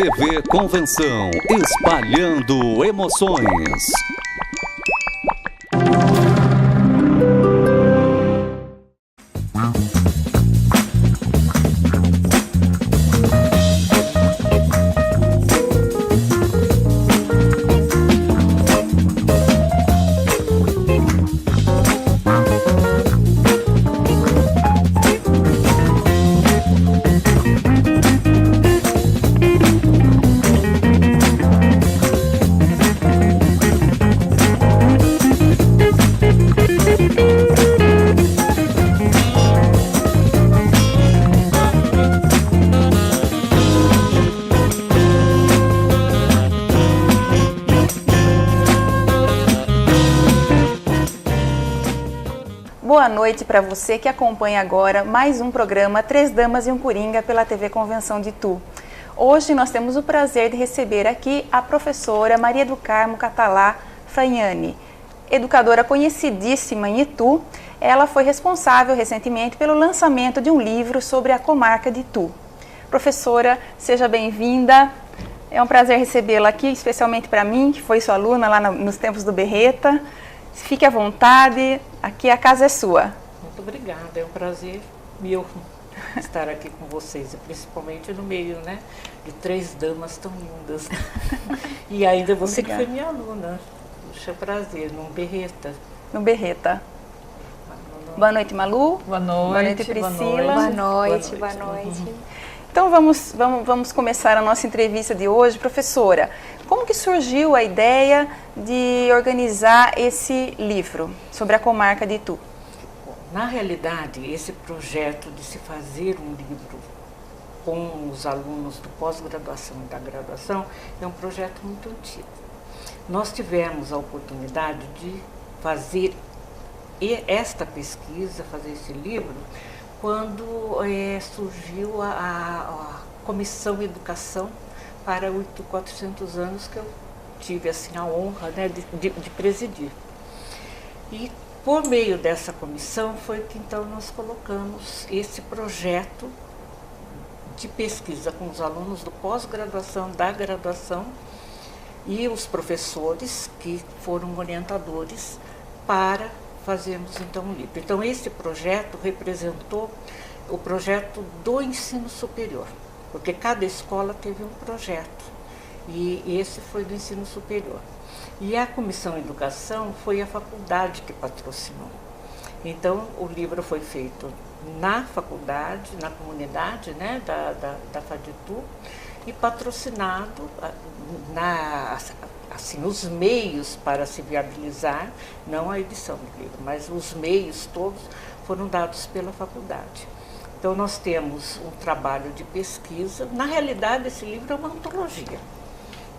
TV Convenção, espalhando emoções. Boa noite para você que acompanha agora mais um programa Três Damas e um Coringa pela TV Convenção de Itu. Hoje nós temos o prazer de receber aqui a professora Maria do Carmo Catalá Fagnani, educadora conhecidíssima em Itu. Ela foi responsável recentemente pelo lançamento de um livro sobre a comarca de Itu. Professora, seja bem-vinda. É um prazer recebê-la aqui, especialmente para mim, que foi sua aluna lá nos tempos do Berreta. Fique à vontade, aqui a casa é sua. Muito obrigada, é um prazer meu estar aqui com vocês, principalmente no meio, né, de três damas tão lindas. E ainda você que foi minha aluna, puxa, prazer, no Berreta. No Berreta. Boa noite, Malu. Boa noite. Boa noite, Priscila. Boa noite. Boa noite. Então vamos começar a nossa entrevista de hoje. Professora, como que surgiu a ideia de organizar esse livro sobre a comarca de Itu? Na realidade, esse projeto de se fazer um livro com os alunos do pós-graduação e da graduação é um projeto muito antigo. Nós tivemos a oportunidade de fazer esta pesquisa, fazer esse livro, quando surgiu a Comissão Educação para o Itu 400 anos, que eu tive assim, a honra, né, de presidir. E por meio dessa comissão foi que então nós colocamos esse projeto de pesquisa com os alunos do pós-graduação, da graduação e os professores que foram orientadores para fazermos então um livro. Então esse projeto representou o projeto do ensino superior, porque cada escola teve um projeto e esse foi do ensino superior. E a Comissão Educação foi a faculdade que patrocinou. Então o livro foi feito na faculdade, na comunidade, né, da FADITU, e patrocinado assim, os meios para se viabilizar, não a edição do livro, mas os meios todos foram dados pela faculdade. Então nós temos um trabalho de pesquisa. Na realidade esse livro é uma antologia,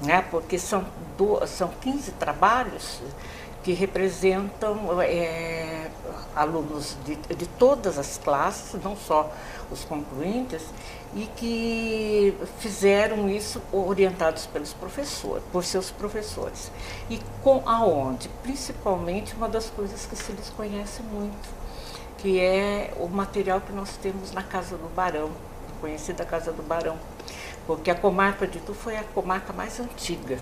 né? Porque são 15 trabalhos que representam alunos de todas as classes, não só os concluintes, e que fizeram isso orientados pelos professores, por seus professores. E com aonde? Principalmente uma das coisas que se desconhece muito, que é o material que nós temos na Casa do Barão, conhecida Casa do Barão, porque a comarca de Itu foi a comarca mais antiga.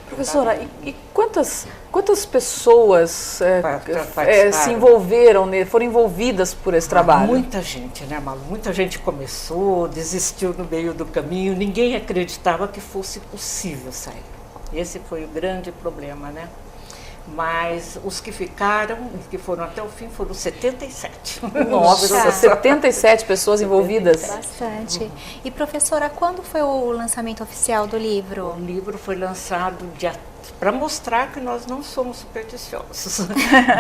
Professora, e quantas pessoas se envolveram, foram envolvidas por esse trabalho? Muita gente, né, Malu? Muita gente começou, desistiu no meio do caminho, ninguém acreditava que fosse possível sair. Esse foi o grande problema, né? Mas os que ficaram, que foram até o fim, foram 77. Nossa, 77 pessoas envolvidas? Bastante. E professora, quando foi o lançamento oficial do livro? O livro foi lançado para mostrar que nós não somos supersticiosos,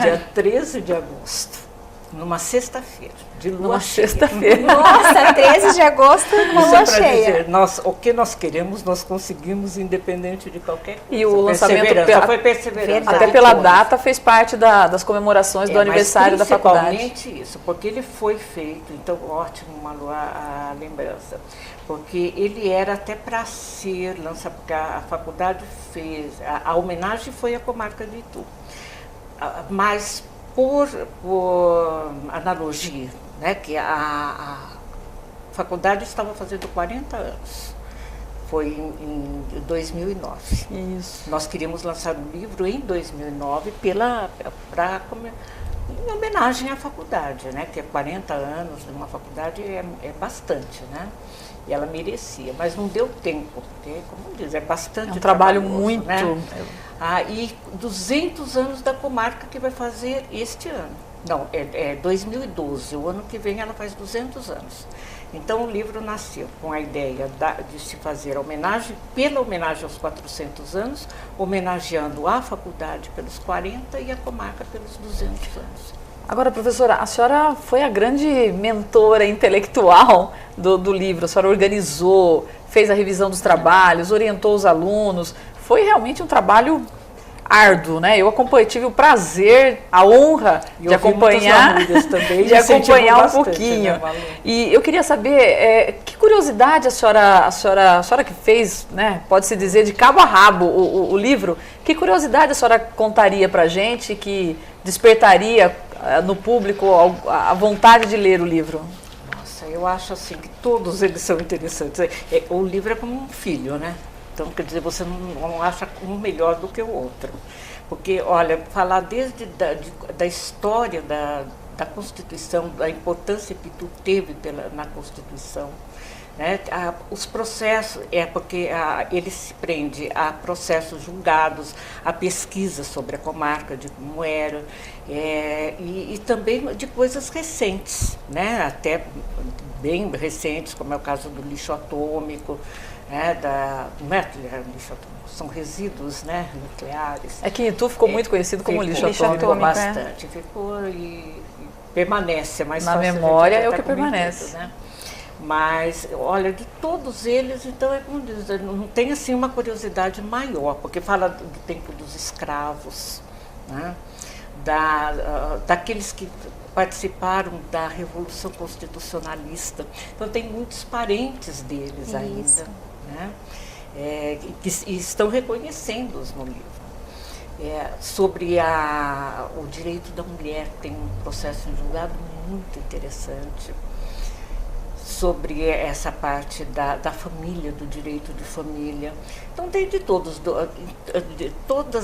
dia 13 de agosto. Numa sexta-feira, de lua cheia. Sexta-feira. Nossa, 13 de agosto, uma lua cheia. Dizer, o que nós queremos, nós conseguimos, independente de qualquer coisa. E o lançamento foi perseverança. Até pela data fez parte das comemorações do aniversário da faculdade. Principalmente isso, porque ele foi feito, então ótimo, Malu, a lembrança, porque ele era até para ser lançado, porque a faculdade fez, a homenagem foi à comarca de Itu, mas por analogia, né, que a faculdade estava fazendo 40 anos. Foi em 2009. Isso. Nós queríamos lançar o livro em 2009 em homenagem à faculdade, né? Que 40 anos numa faculdade é bastante, né? E ela merecia, mas não deu tempo, porque, como diz, é bastante trabalho trabalhoso, muito... né? E 200 anos da comarca que vai fazer este ano. Não, é 2012, o ano que vem ela faz 200 anos. Então o livro nasceu com a ideia de se fazer pela homenagem aos 400 anos, homenageando a faculdade pelos 40 e a comarca pelos 200 anos. Agora, professora, a senhora foi a grande mentora intelectual do livro, a senhora organizou, fez a revisão dos trabalhos, orientou os alunos, foi realmente um trabalho árduo, né? Eu tive o prazer, a honra de acompanhar, também, de acompanhar um bastante, pouquinho. Né, e eu queria saber que curiosidade a senhora que fez, né? Pode-se dizer de cabo a rabo o livro. Que curiosidade a senhora contaria para a gente que despertaria no público a vontade de ler o livro? Nossa, eu acho assim que todos eles são interessantes. O livro é como um filho, né? Então, quer dizer, você não acha um melhor do que o outro. Porque, olha, falar desde da história da Constituição, da importância que tu teve na Constituição, né? Os processos, porque ele se prende a processos julgados, a pesquisa sobre a comarca, de como era, e também de coisas recentes, né? Até bem recentes, como é o caso do lixo atômico, não é lixo atômico, são resíduos, né, nucleares. É que Itu ficou muito conhecido como lixo atômico. Bastante, ficou e permanece, mas na memória é o que permanece. Né? Mas, olha, de todos eles, então, como diz, não tem assim uma curiosidade maior, porque fala do tempo dos escravos, né? Daqueles que participaram da Revolução Constitucionalista. Então, tem muitos parentes deles ainda, né? Que estão reconhecendo-os no livro. Sobre o direito da mulher, tem um processo em julgado muito interessante. Sobre essa parte da família, do direito de família. Então, tem de todas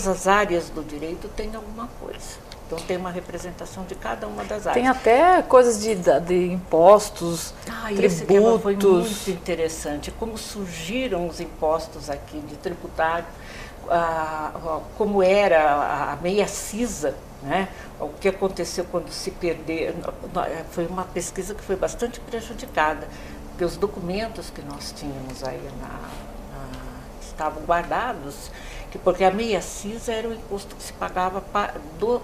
as áreas do direito tem alguma coisa. Então, tem uma representação de cada uma das áreas. Tem até coisas de impostos, tributos. Esse tema foi muito interessante. Como surgiram os impostos aqui de tributário, como era a meia cisa, né? O que aconteceu quando se perdeu. Foi uma pesquisa que foi bastante prejudicada, porque os documentos que nós tínhamos aí estavam guardados, porque a meia cisa era o imposto que se pagava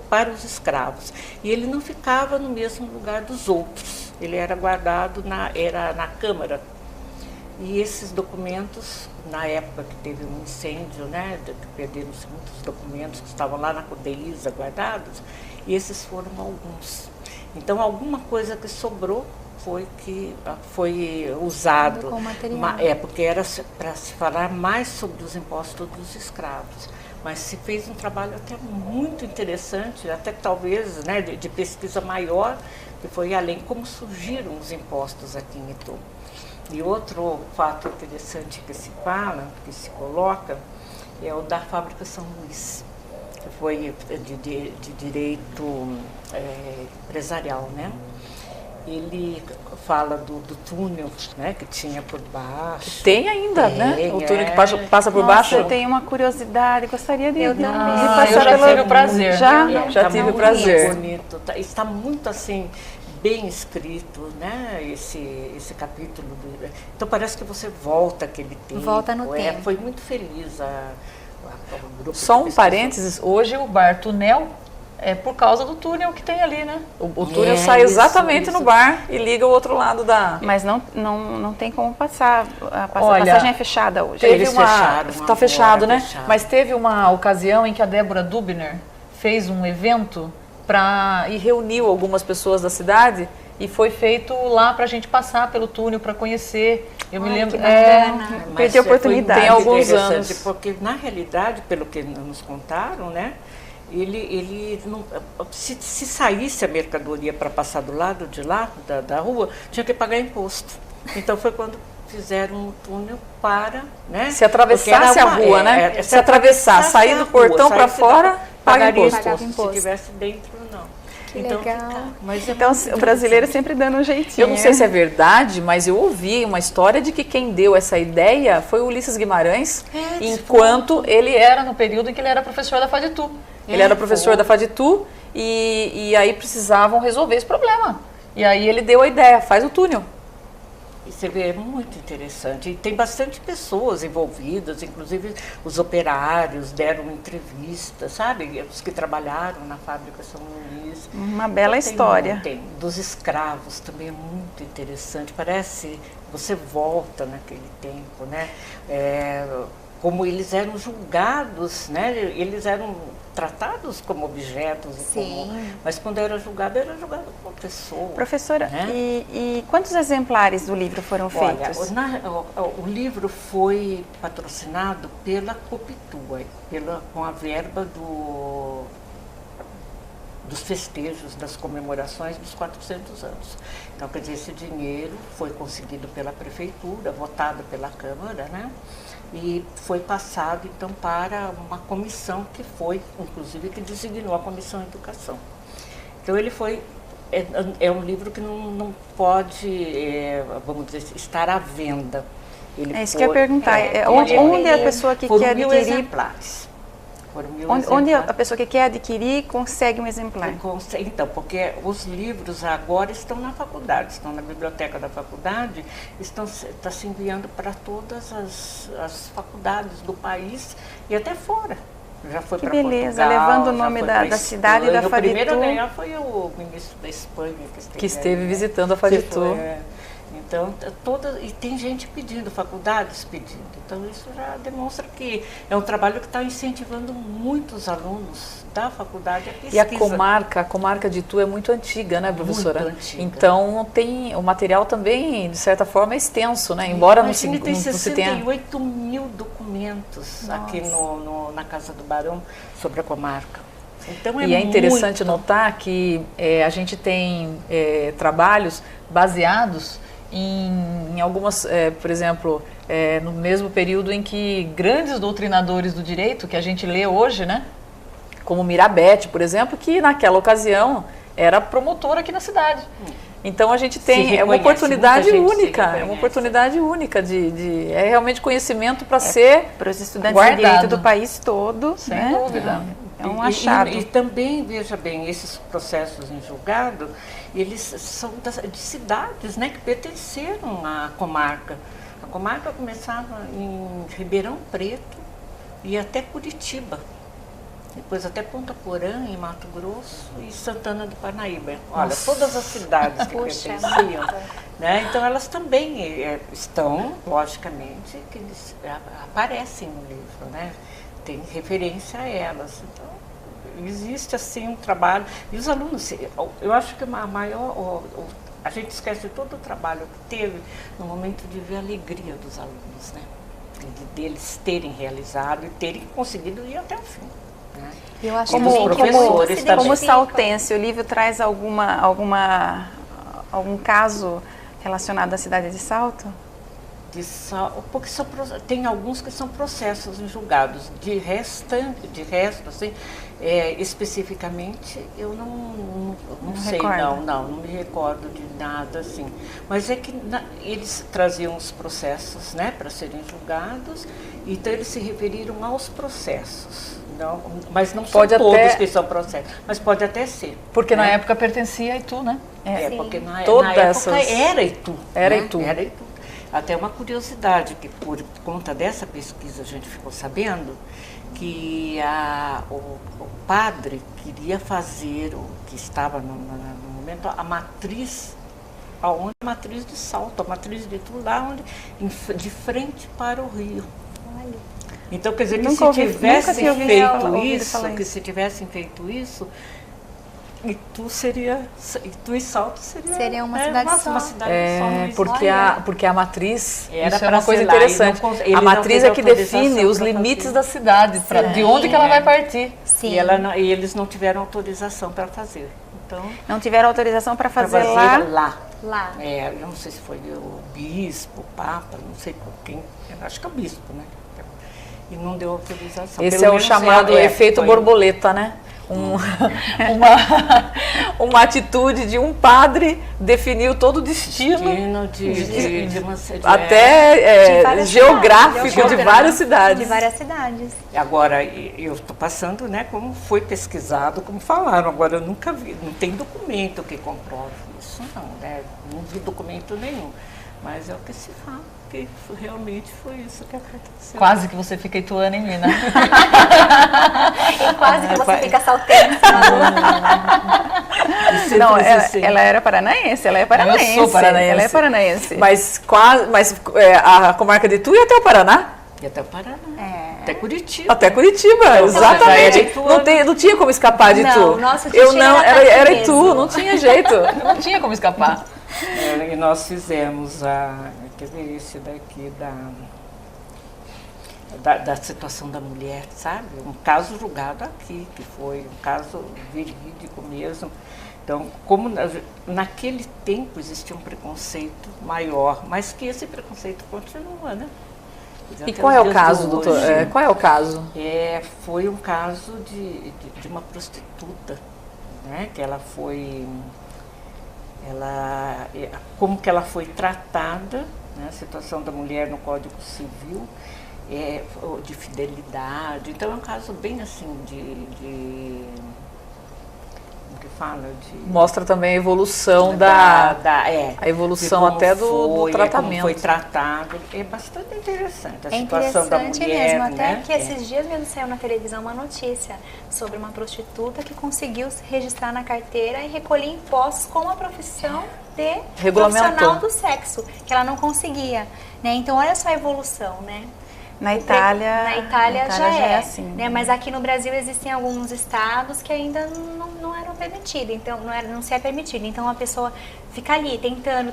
para os escravos. E ele não ficava no mesmo lugar dos outros, ele era guardado era na Câmara. E esses documentos, na época que teve um incêndio, né, perderam-se muitos documentos que estavam lá na CODEISA guardados, e esses foram alguns. Então, alguma coisa que sobrou foi usado, porque era para se falar mais sobre os impostos dos escravos. Mas se fez um trabalho até muito interessante, até talvez, né, de pesquisa maior, que foi além como surgiram os impostos aqui em Itu. E outro fato interessante que se fala, que se coloca, é o da Fábrica São Luís, que foi de direito empresarial, né? Ele fala do túnel, né, que tinha por baixo. Tem ainda, né? O túnel que passa por baixo. Eu tenho uma curiosidade, gostaria de passar. Eu já tive o prazer. Já tive o prazer. Bonito, está muito assim, bem escrito, né, esse capítulo. Então parece que você volta aquele tempo. Volta no tempo. Foi muito feliz o grupo. Só um parênteses, hoje o bar Tunel é por causa do túnel que tem ali, né? O túnel sai exatamente no bar e liga o outro lado da... Mas não tem como passar. Olha, a passagem é fechada hoje. Está fechado, né? Fechado. Mas teve uma ocasião em que a Débora Dubner fez um evento e reuniu algumas pessoas da cidade e foi feito lá para a gente passar pelo túnel para conhecer. Eu me lembro. Perdi a oportunidade. Tem alguns anos. Porque, na realidade, pelo que nos contaram, né? Ele não, se saísse a mercadoria para passar do lado de lá, da rua, tinha que pagar imposto. Então foi quando fizeram um túnel para, né? Se atravessasse a rua, né? Se atravessar, sair do portão para fora, pagaria imposto. imposto. Se estivesse dentro, não. Que então, legal. Mas Então, o brasileiro sempre dando um jeitinho. Eu não sei se é verdade, mas eu ouvi uma história de que quem deu essa ideia foi o Ulisses Guimarães, enquanto ele era no período em que ele era professor da FADTU. Ele era professor da FADTU e aí precisavam resolver esse problema. E aí ele deu a ideia, faz o túnel. E você vê, é muito interessante. E tem bastante pessoas envolvidas, inclusive os operários deram entrevistas, sabe? Os que trabalharam na fábrica São Luís. Uma bela história. Tem dos escravos também é muito interessante. Parece você volta naquele tempo, né? Como eles eram julgados, né? Eles eram tratados como objetos, mas quando era julgado como pessoa. Professora, né? e quantos exemplares do livro foram feitos? Olha, o livro foi patrocinado pela Copitua, com a verba dos festejos, das comemorações dos 400 anos. Então, quer dizer, esse dinheiro foi conseguido pela prefeitura, votado pela Câmara, né? E foi passado, então, para uma comissão que foi, inclusive, que designou a Comissão de Educação. Então, ele foi... É um livro que não pode, vamos dizer, estar à venda. Ele isso que eu ia perguntar. Onde a pessoa que quer adquirir... exemplares. Onde a pessoa que quer adquirir consegue um exemplar? Então, porque os livros agora estão na faculdade, estão na biblioteca da faculdade, está se enviando para todas as faculdades do país e até fora. Já foi para Portugal. Que beleza, levando o nome da cidade e da FADTU. O primeiro a ganhar foi o ministro da Espanha que esteve visitando a FADTU. Então, e tem gente pedindo, faculdades pedindo. Então, isso já demonstra que é um trabalho que está incentivando muitos alunos da faculdade a pesquisa. E a comarca de Itu é muito antiga, né, professora? Muito antiga. Então, o material também, de certa forma, é extenso, né? Embora não se tenha... Tem 68 mil documentos aqui na Casa do Barão sobre a comarca. Então, é interessante notar que a gente tem trabalhos baseados em algumas, por exemplo, no mesmo período em que grandes doutrinadores do direito, que a gente lê hoje, né, como Mirabete, por exemplo, que naquela ocasião era promotor aqui na cidade. Então a gente tem uma oportunidade única, de realmente conhecimento para ser para os estudantes guardado. De direito do país todo, sem né? dúvida. É um achado. E também, veja bem, esses processos em julgado, eles são de cidades, né, que pertenceram à comarca. A comarca começava em Ribeirão Preto e até Curitiba. Depois até Ponta Porã, em Mato Grosso, e Santana do Parnaíba. Olha, todas as cidades que pertenciam. Né? Então, elas também estão, logicamente, que eles aparecem no livro, né? Tem referência a elas. Então, existe, assim, um trabalho. E os alunos, eu acho que a gente esquece todo o trabalho que teve no momento de ver a alegria dos alunos, né? Deles terem realizado e terem conseguido ir até o fim. Eu acho como saltense, o livro traz algum caso relacionado à cidade de Salto? Porque tem alguns que são processos em julgados. De resto, assim, especificamente, eu não sei, não me recordo de nada assim. Mas é que eles traziam os processos, né, para serem julgados, então eles se referiram aos processos. Não, mas não são todos que são processos, mas pode até ser. Porque na época pertencia a Itu, né? Porque na época era Itu. Era Itu. Até uma curiosidade, que por conta dessa pesquisa a gente ficou sabendo que o padre queria fazer, que estava no momento, a matriz de Salto, a matriz de Itu, lá de frente para o rio. Então, quer dizer, que se tivessem feito isso, Itu e Salto seria uma cidade só. Uma cidade só. Porque a matriz, isso é uma coisa interessante. A matriz é que define os limites da cidade, de onde que ela vai partir. Sim. E eles não tiveram autorização para fazer. Então, não tiveram autorização para fazer lá. Lá. Eu não sei se foi o bispo, o papa, não sei por quem, acho que é o bispo, né? E não deu autorização. Esse Pelo é o menos chamado efeito foi... borboleta, né? Uma atitude de um padre definiu todo o destino de uma cidade. Até geográfico de várias cidades. De várias cidades. Agora, eu estou passando, né, como foi pesquisado, como falaram. Agora, eu nunca vi, não tem documento que comprove isso, não, né? Não vi documento nenhum. Mas é o que se fala, que realmente foi isso que aconteceu. Quase que você fica ituana em Minas. E quase que você fica saltando. Não, ela era paranaense, ela é paranaense. Eu sou paranaense. Ela é paranaense. Mas a comarca de Itu ia até o Paraná? E até o Paraná. Até Curitiba. Até Curitiba, exatamente. Não tinha como escapar de Itu. Não, nossa, era Itu, não tinha jeito. Não tinha como escapar. E nós fizemos quer ver, esse daqui da situação da mulher, sabe? Um caso julgado aqui, que foi um caso verídico mesmo. Então, como naquele tempo existia um preconceito maior, mas que esse preconceito continua, né? E qual é o caso, doutor? Qual é o caso? Foi um caso de uma prostituta, né? Que ela foi... como que ela foi tratada, né, a situação da mulher no Código Civil, de fidelidade. Então é um caso bem assim como que fala? Mostra também a evolução a evolução até do tratamento. Como foi tratado. É bastante interessante a situação da mulher. É interessante mesmo, até né? que esses dias mesmo saiu na televisão uma notícia sobre uma prostituta que conseguiu se registrar na carteira e recolher impostos com a profissão de profissional do sexo, que ela não conseguia, né? Então olha só a evolução, né? Na Itália já é assim. Né? Mas aqui no Brasil existem alguns estados que ainda não eram permitidos, então não se é permitido. Então a pessoa fica ali tentando,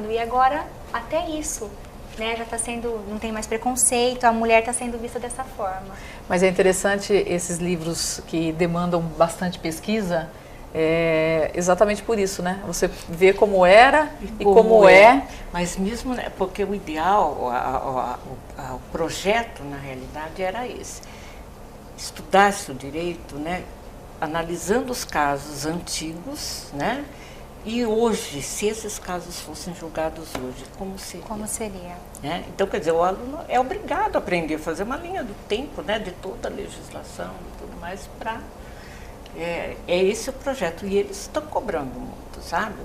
e agora até isso, né? Já está sendo, não tem mais preconceito, a mulher está sendo vista dessa forma. Mas é interessante esses livros que demandam bastante pesquisa. Exatamente por isso, né? Você vê como era e como é. Mas mesmo, né, porque o ideal, o projeto, na realidade, era esse. Estudasse o direito, né? Analisando os casos antigos, né? E hoje, se esses casos fossem julgados hoje, como seria? Como seria? Né? Então, quer dizer, o aluno é obrigado a aprender a fazer uma linha do tempo, né? De toda a legislação e tudo mais para... É esse o projeto, e eles estão cobrando muito, sabe?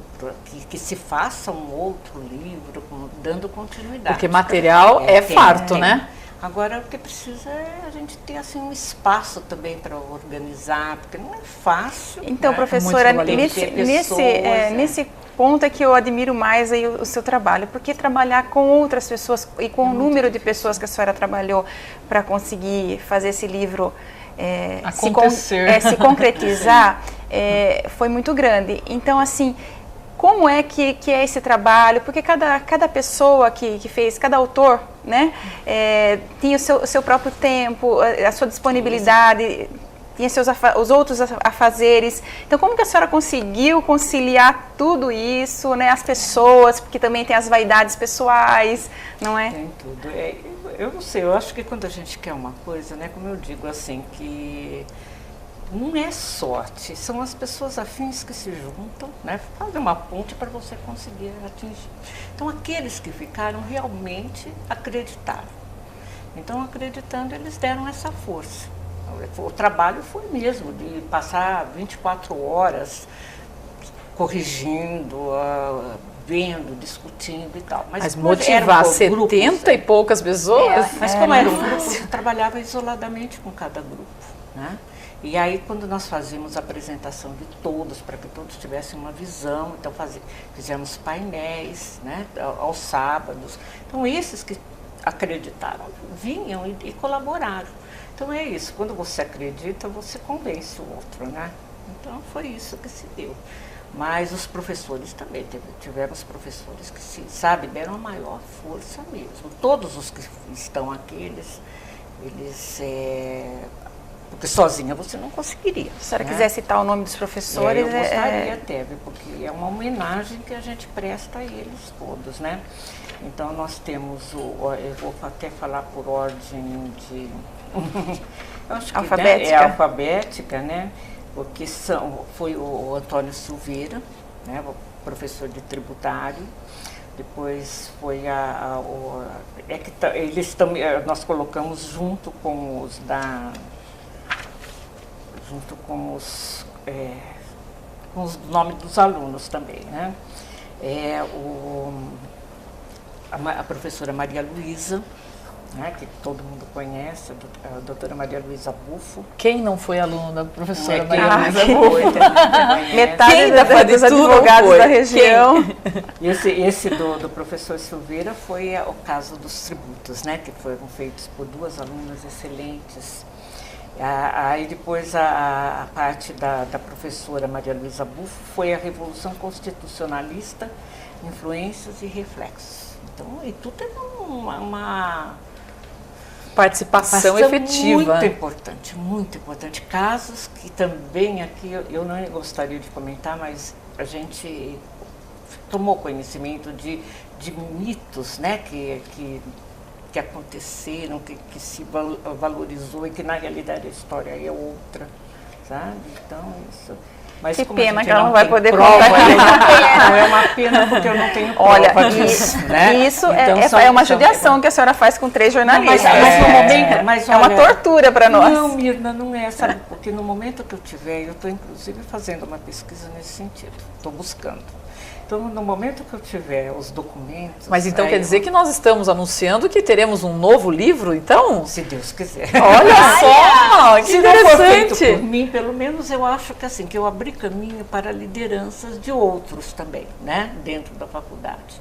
Que se faça um outro livro, dando continuidade. Porque material farto, né? Agora, o que precisa é a gente ter assim, um espaço também para organizar, porque não é fácil. Então, né? professora, nesse ponto é que eu admiro mais aí o seu trabalho, porque trabalhar com outras pessoas e com o número de pessoas que a senhora trabalhou para conseguir fazer esse livro... se concretizar foi muito grande. Então, assim, como é que é esse trabalho? Porque cada pessoa que fez, cada autor, né, tinha o seu próprio tempo, a sua disponibilidade, tinha os outros afazeres. Então, como que a senhora conseguiu conciliar tudo isso, né, as pessoas, porque também tem as vaidades pessoais, não é? Tem tudo. Eu não sei, eu acho que quando a gente quer uma coisa, né, como eu digo assim, que não é sorte, são as pessoas afins que se juntam, né, fazem uma ponte para você conseguir atingir. Então, aqueles que ficaram realmente acreditaram. Então, acreditando, eles deram essa força. O trabalho foi mesmo de passar 24 horas corrigindo, vendo, discutindo e tal. Mas motivar 70 e poucas pessoas? Mas como era um grupo, você trabalhava isoladamente com cada grupo, né? E aí, quando nós fazíamos a apresentação de todos, para que todos tivessem uma visão, então fizemos painéis, né, aos sábados. Então, esses que acreditaram vinham e colaboraram. Então, é isso. Quando você acredita, você convence o outro, né? Então, foi isso que se deu. Mas os professores também, tivemos professores que, deram a maior força mesmo. Todos os que estão aqui, eles porque sozinha você não conseguiria. Se a senhora né? quiser citar o nome dos professores... Eu gostaria até, porque é uma homenagem que a gente presta a eles todos, né? Então nós temos, eu vou até falar por ordem de... eu acho que, alfabética. né, é alfabética, né? Porque foi o Antônio Silveira, né? O professor de tributário. Depois foi eles também, nós colocamos junto com os com os nomes dos alunos também, né? A professora Maria Luísa, né, que todo mundo conhece, a doutora Maria Luísa Bufo. Quem não foi aluno da professora Quem Maria Luísa Bufo? foi, também Metade Quem dos advogados da região. Esse do professor Silveira foi o caso dos tributos, né, que foram feitos por 2 alunas excelentes. Aí depois a parte da professora Maria Luísa Bufo foi a Revolução Constitucionalista, Influências e Reflexos. Então, e tudo é uma Participação efetiva. Muito importante, muito importante. Casos que também aqui eu não gostaria de comentar, mas a gente tomou conhecimento de mitos, né, que aconteceram, que se valorizou e que na realidade a história é outra, sabe? Então isso. Mas que como pena que ela não vai tem poder prova, contar aqui. não é uma pena porque eu não tenho prova Olha, disso, né? isso Então, é uma judiação que a senhora faz com 3 jornalistas. Mas no momento, mas é uma olha, tortura para nós. Não, Mirna, não é, sabe? Porque no momento que eu tiver, eu estou inclusive fazendo uma pesquisa nesse sentido, estou buscando. Então, no momento que eu tiver os documentos... Mas então quer dizer que nós estamos anunciando que teremos um novo livro, então? Se Deus quiser. Olha só, que Se não for feito interessante. por mim, pelo menos eu acho que assim, que eu abri caminho para lideranças de outros também, né? Dentro da faculdade.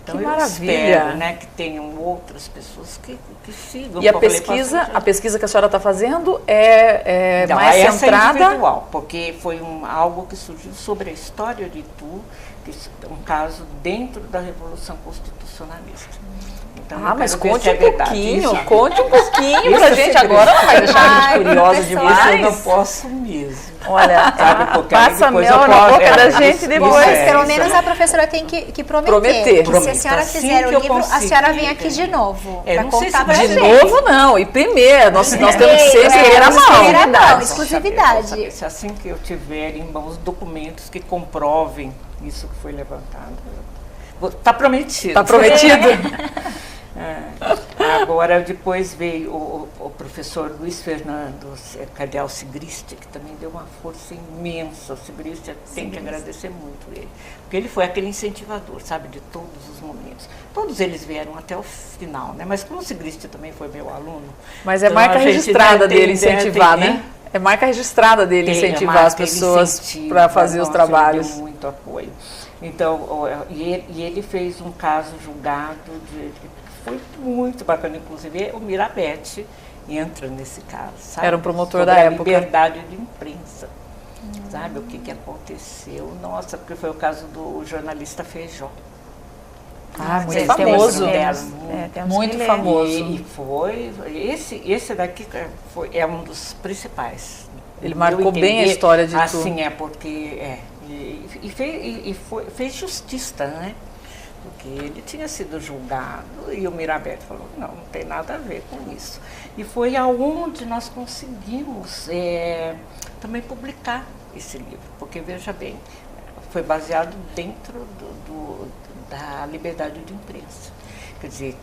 Então Que eu maravilha. espero, né, que tenham outras pessoas que sigam. E a como eu falei, pesquisa que a senhora está fazendo é Não, mais essa centrada... é individual, porque foi algo que surgiu sobre a história de Itu, um caso dentro da Revolução Constitucionalista. Então, mas eu quero ver conte se é um verdade pouquinho, isso. conte um pouquinho Isso pra é gente segredo. agora, não vai deixar a gente curiosa pessoal. demais. Isso eu não posso mesmo. Olha, Sabe, porque aí passa depois mel eu na posso- boca da isso- gente isso depois. é- Pelo isso menos é- a professora tem que prometer. Prometer. Que se a senhora Assim fizer que o eu livro, a conseguir, senhora vem aqui de novo. É, Para não sei contar se pra de De gente. novo, não. E primeiro, nós temos que ser em primeira mão. primeira mão, Vou exclusividade. saber se assim que eu tiver em mãos documentos que comprovem isso que foi levantado. Está prometido. Está prometido? Agora, depois veio o professor Luiz Fernando Cardeal Sigrist, que também deu uma força imensa. O Sigrist tem que agradecer muito ele, porque ele foi aquele incentivador, sabe, de todos os momentos. Todos eles vieram até o final, né? Mas como o Sigrist também foi meu aluno... Mas é então marca a gente registrada tem- dele incentivar, né? É marca registrada dele incentivar as pessoas para fazer os trabalhos. Ele deu muito apoio. Então, e ele fez um caso julgado que foi muito bacana, inclusive o Mirabete entra nesse caso, sabe? Era um promotor Sobre da a época. liberdade de imprensa. Sabe o que aconteceu? Nossa, porque foi o caso do jornalista Feijó. Ah, muito Vocês famoso. lembram dela? Temos Muito que ler. famoso. E foi, esse daqui é um dos principais. Ele No marcou meu bem a entender. história de Itu. Assim, porque fez justiça, né? Porque ele tinha sido julgado e o Mirabete falou, não tem nada a ver com isso. E foi aonde nós conseguimos também publicar esse livro, porque veja bem, foi baseado dentro da liberdade de imprensa. Quer dizer,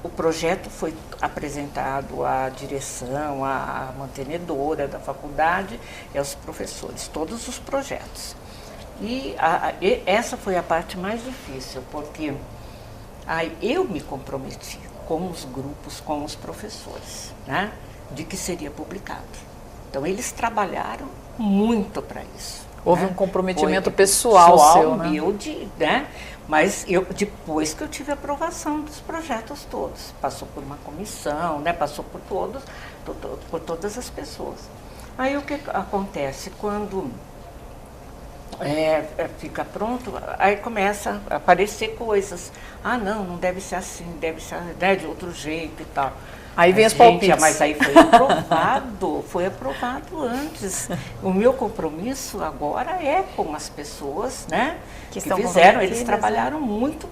o projeto foi apresentado à direção, à mantenedora da faculdade e aos professores, todos os projetos. E essa foi a parte mais difícil, porque aí eu me comprometi com os grupos, com os professores, né, de que seria publicado. Então, eles trabalharam muito para isso. Houve né? um comprometimento Foi pessoal seu, né? meu, né? Mas depois que eu tive a aprovação dos projetos todos, passou por uma comissão, né? Passou por por todas as pessoas. Aí o que acontece? Quando fica pronto, aí começa a aparecer coisas. Ah, não deve ser assim, deve ser, né, de outro jeito e tal. Aí vem os Gente, palpites. mas aí foi aprovado antes. O meu compromisso agora é com as pessoas, né, que estão fizeram, eles comprometidas, trabalharam muito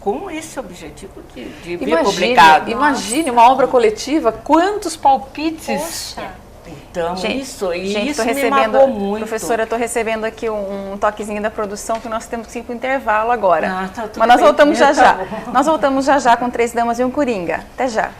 com esse objetivo de ver publicado. Imagine uma obra coletiva, quantos palpites. Poxa. Então, Gente, isso tô me recebendo, magoou muito. professora, eu estou recebendo aqui um toquezinho da produção que nós temos que ir para o intervalo agora. Ah, tá, tudo mas nós bem. voltamos já Tá já. bom. Nós voltamos já já com 3 damas e um coringa. Até já.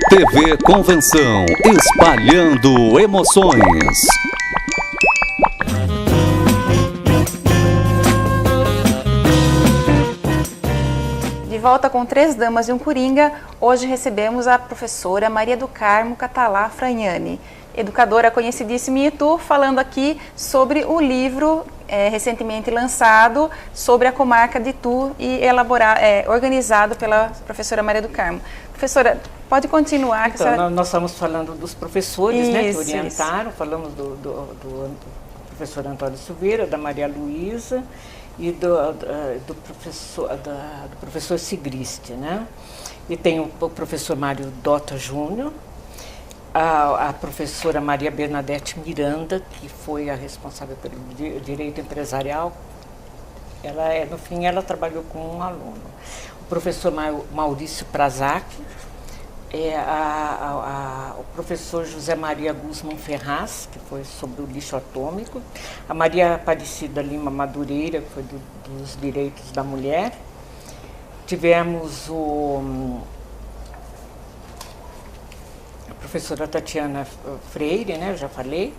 TV Convenção, espalhando emoções. De volta com 3 damas e um coringa, hoje recebemos a professora Maria do Carmo Catalá Fragnani, educadora conhecidíssima em Itu, falando aqui sobre o livro recentemente lançado sobre a comarca de Itu e organizado pela professora Maria do Carmo. Professora, pode continuar. Então, senhora... nós estamos falando dos professores, né, que orientaram, isso. falamos do professor Antônio Silveira, da Maria Luísa e do professor Sigriste, né? E tem o professor Mário Dota Júnior, a professora Maria Bernadette Miranda, que foi a responsável pelo direito empresarial. No fim, ela trabalhou com um aluno. O professor Maurício Prazac, o professor José Maria Guzman Ferraz, que foi sobre o lixo atômico, a Maria Aparecida Lima Madureira, que foi dos direitos da mulher. Tivemos a professora Tatiana Freire, né, eu já falei,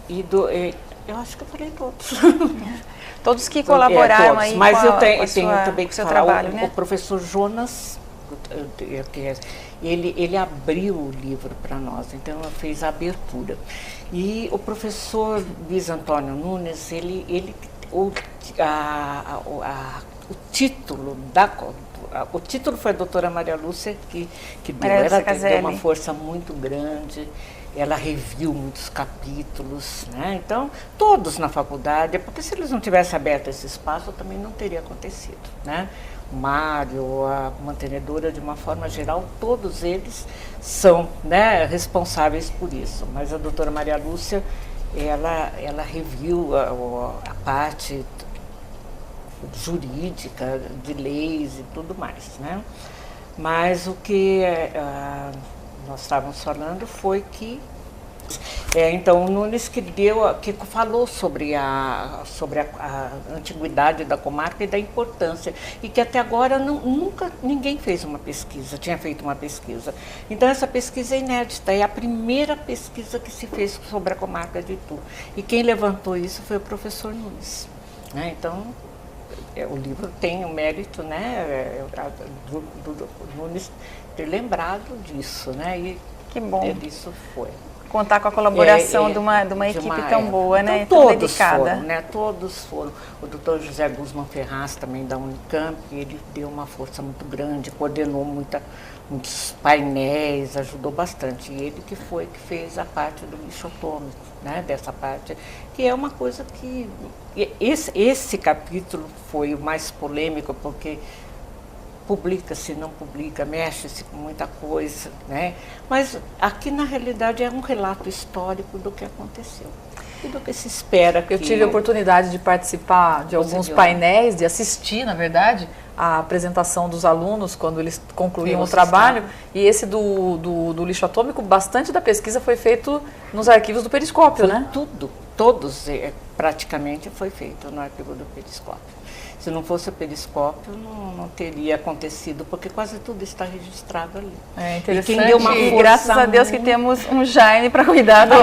eu acho que eu falei todos. Todos que colaboraram todos. aí Mas com eu tenho também que seu falar trabalho, né? o professor Jonas, ele abriu o livro para nós, então ele fez a abertura. E o professor Luiz Antônio Nunes, o título foi a doutora Maria Lúcia que deu. Ela deu uma força muito grande, ela reviu muitos capítulos, né? Então, todos na faculdade, porque se eles não tivessem aberto esse espaço, também não teria acontecido, né? O Mário, a mantenedora, de uma forma geral, todos eles são, né, responsáveis por isso. Mas a doutora Maria Lúcia, ela reviu a parte jurídica, de leis e tudo mais, né? Mas o que nós estávamos falando foi que então o Nunes que falou sobre a antiguidade da comarca e da importância, e que até agora nunca ninguém tinha feito uma pesquisa. Então essa pesquisa é inédita, é a primeira pesquisa que se fez sobre a comarca de Itu. E quem levantou isso foi o professor Nunes, né? Então o livro tem o mérito, né, do Nunes ter lembrado disso, né? E que bom. Isso foi. Contar com a colaboração de uma equipe tão boa, né? Então, tão todos dedicada. foram, né? Todos foram. O doutor José Guzman Ferraz, também da Unicamp, ele deu uma força muito grande, coordenou muitos painéis, ajudou bastante. E ele que fez a parte do lixo atômico, né? Dessa parte, que é uma coisa que... Esse capítulo foi o mais polêmico, porque publica-se, não publica, mexe-se com muita coisa, né? Mas aqui, na realidade, é um relato histórico do que aconteceu. e do que se espera. Eu tive a oportunidade de participar de alguns painéis, de assistir, na verdade, a apresentação dos alunos quando eles concluíam o trabalho. E esse do lixo atômico, bastante da pesquisa foi feito nos arquivos do Periscópio, foi, né? Todos praticamente foi feito no arquivo do Periscópio. Se não fosse o Periscópio, não teria acontecido, porque quase tudo está registrado ali. É interessante. E quem deu uma força, graças a Deus que temos um Jaime para cuidar do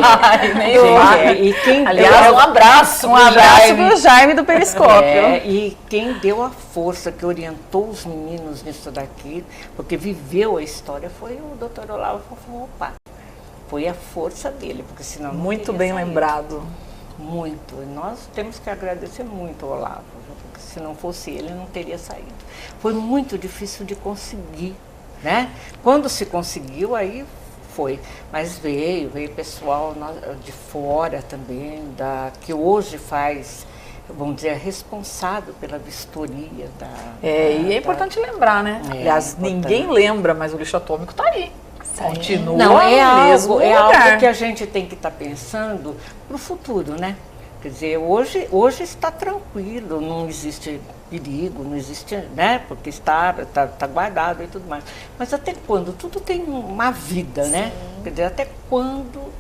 e quem aliás, um abraço para o Jaime do Periscópio. E quem deu a força, que orientou os meninos nisso daqui, porque viveu a história, foi o Dr. Olavo Fofo. Foi a força dele, porque senão não muito teria bem saído. Lembrado. Muito. E nós temos que agradecer muito ao Olavo, porque se não fosse ele, não teria saído. Foi muito difícil de conseguir, né? Quando se conseguiu, aí foi. Mas veio pessoal de fora também, que hoje faz, vamos dizer, responsável pela vistoria da... E é importante lembrar, né? Aliás, ninguém lembra, mas o lixo atômico está aí. Continua no mesmo lugar. Algo que a gente tem que estar pensando para o futuro, né? Quer dizer, hoje está tranquilo, não existe perigo, não existe, né? Porque está guardado e tudo mais. Mas até quando? Tudo tem uma vida, né? Quer dizer, até quando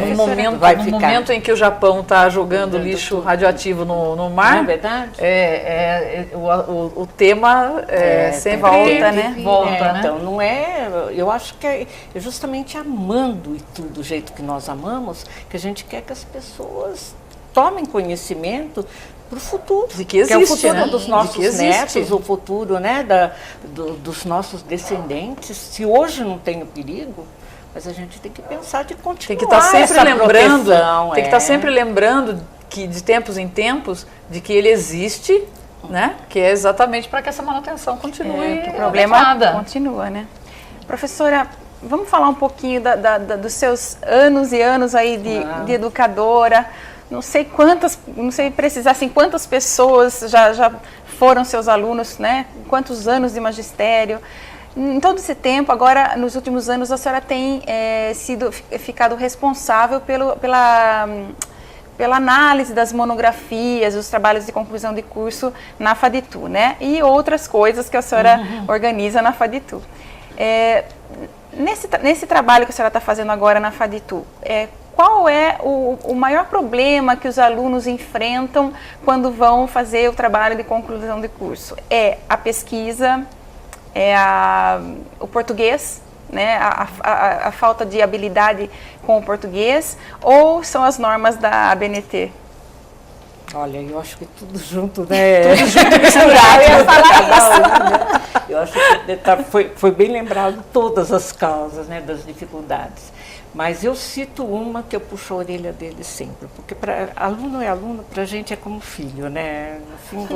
no momento em que o Japão está jogando lixo radioativo no mar, não é verdade? O tema sempre volta, né? Volta, então, não é... Eu acho que é justamente amando e tudo do jeito que nós amamos, que a gente quer que as pessoas tomem conhecimento para o futuro. De que existe, é o futuro, né? Dos nossos netos, o futuro, né? Dos nossos descendentes. Se hoje não tem o perigo, mas a gente tem que pensar de continuar. Tem que estar sempre lembrando, tem que estar sempre lembrando que de tempos em tempos de que ele existe, né? Que é exatamente para que essa manutenção continue. O problema continua, né? Professora, vamos falar um pouquinho dos seus anos e anos aí de educadora. Não sei precisar assim, quantas pessoas já foram seus alunos, né? Quantos anos de magistério. Em todo esse tempo, agora, nos últimos anos, a senhora tem ficado responsável pela análise das monografias, dos trabalhos de conclusão de curso na FADITU, né? E outras coisas que a senhora organiza na FADITU. Nesse trabalho que a senhora está fazendo agora na FADITU, qual é o maior problema que os alunos enfrentam quando vão fazer o trabalho de conclusão de curso? É a pesquisa, o português, né, a falta de habilidade com o português, ou são as normas da ABNT? Olha, eu acho que tudo junto, né? Tudo junto, misturado. Eu ia falar isso. Eu acho que foi bem lembrado todas as causas, né, das dificuldades. Mas eu cito uma que eu puxo a orelha dele sempre, porque aluno é aluno, para a gente é como filho, né? No fim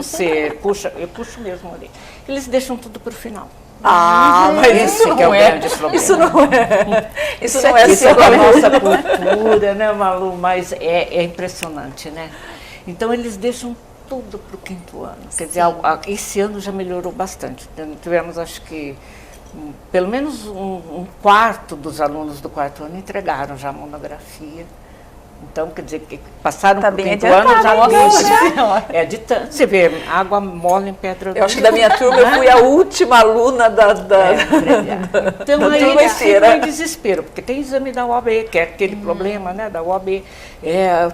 eu puxo mesmo a orelha. Eles deixam tudo para o final. Mas isso não é. Grande problema. Isso não é. Isso não é a nossa cultura, né, Malu? Mas é impressionante, né? Então eles deixam tudo para o 5º ano. Quer dizer, esse ano já melhorou bastante. Tivemos, acho que, pelo menos um quarto dos alunos do 4º ano entregaram já a monografia. Então, quer dizer, que passaram por 5º ano já de tanto. Você vê, água mole em pedra. Eu acho que da minha turma eu fui a última aluna então aí eles ficam em desespero, porque tem exame da UAB, que é aquele problema, né, da UAB.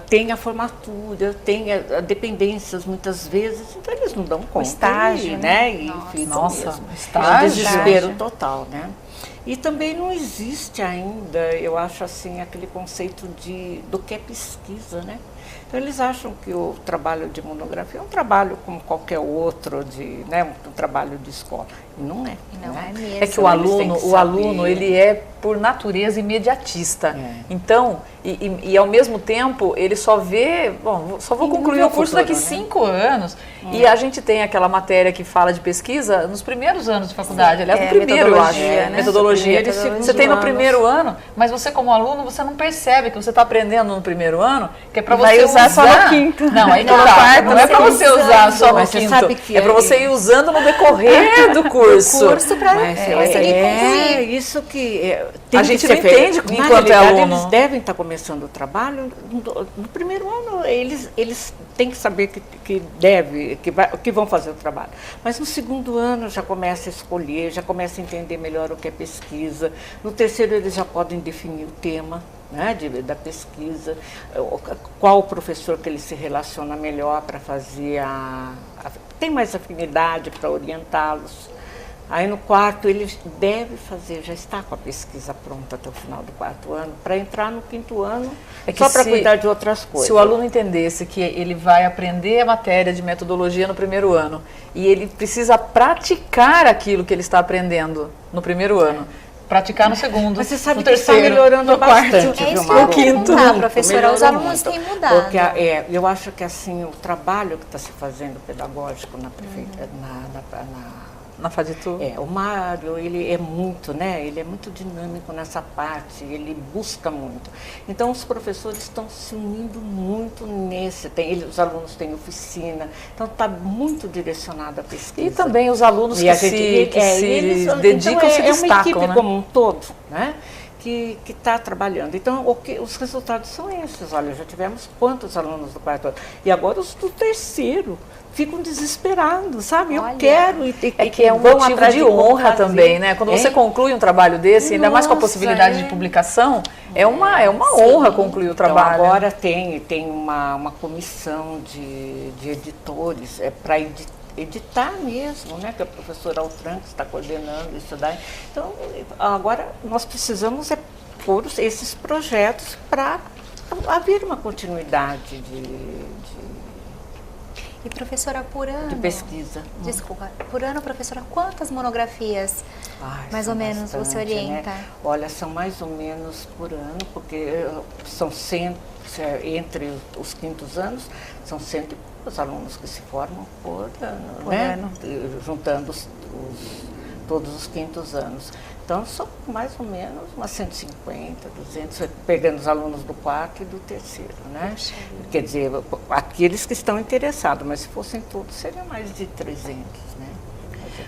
Tem a formatura, tem dependências muitas vezes, então eles não dão conta. O estágio, né? Nossa, estágio. É um desespero total, né? E também não existe ainda, eu acho assim, aquele conceito do que é pesquisa, né? Então eles acham que o trabalho de monografia é um trabalho como qualquer outro, né, um trabalho de escola. E não é. Não é mesmo. É que o aluno, ele é por natureza imediatista. Então, e ao mesmo tempo, ele só vou concluir o curso daqui 5 anos. E a gente tem aquela matéria que fala de pesquisa nos primeiros anos de faculdade. Aliás, no primeiro, eu acho. Né? Metodologia metodologia. Primeiro e segundo Você tem no anos. primeiro ano, mas você como aluno, você não percebe que você está aprendendo no primeiro ano, que é para Vai você usar só no quinto. Não, aí que No tá. quarto, Não é para você usar só no Mas você quinto. sabe que É para você ir usando no decorrer do curso. Curso para Mas conseguir concluir. isso que tem A que gente ser não feito. entende Na enquanto é realidade, aluno. Eles devem estar começando o trabalho no primeiro ano. Eles têm que saber que vão fazer o trabalho. Mas no segundo ano já começa a escolher, já começa a entender melhor o que é pesquisa. No terceiro eles já podem definir o tema, né, da pesquisa, qual o professor que ele se relaciona melhor para fazer tem mais afinidade para orientá-los. Aí no quarto ele deve fazer, já está com a pesquisa pronta até o final do quarto ano, para entrar no quinto ano, só para cuidar de outras coisas. Se o aluno entendesse que ele vai aprender a matéria de metodologia no primeiro ano e ele precisa praticar aquilo que ele está aprendendo no primeiro ano, praticar no segundo, Mas você sabe no que está terceiro, melhorando no quarto, bastante, É viu, isso que eu Maru? ia perguntar, Muito, professora. Os melhorou alunos muito. têm mudado. Porque eu acho que assim, o trabalho que está se fazendo pedagógico na prefeitura, na FADTU. o Mário, ele é muito, né? Ele é muito dinâmico nessa parte, ele busca muito. Então os professores estão se unindo muito nesse, os alunos têm oficina, então está muito direcionado à pesquisa. E também os alunos E que a gente- se eles- dedicam então se é uma destacam, equipe né? como um todo, né? Que está trabalhando. Então, os resultados são esses. Olha, já tivemos quantos alunos do quarto ano? E agora os do terceiro ficam desesperados, sabe? Olha. Eu quero. É que é um vão motivo atrás de como honra fazer. também, né? Quando você conclui um trabalho desse, ainda mais com a Nossa, possibilidade de publicação, é uma honra concluir o trabalho. Então, agora tem uma comissão de editores para editar mesmo, né? Que a professora Altran está coordenando isso daí. Então, agora nós precisamos pôr esses projetos para haver uma continuidade E professora, por ano... de pesquisa. Desculpa, por ano, professora, quantas monografias Ai, mais são ou menos você bastante, orienta? né? Olha, são mais ou menos por ano, porque são 100, entre os quintos anos, são 100 e poucos alunos que se formam por ano, né? Juntando todos os quintos anos. Então, são mais ou menos umas 150, 200, pegando os alunos do quarto e do terceiro, né? Quer dizer, aqueles que estão interessados, mas se fossem todos, seria mais de 300, né?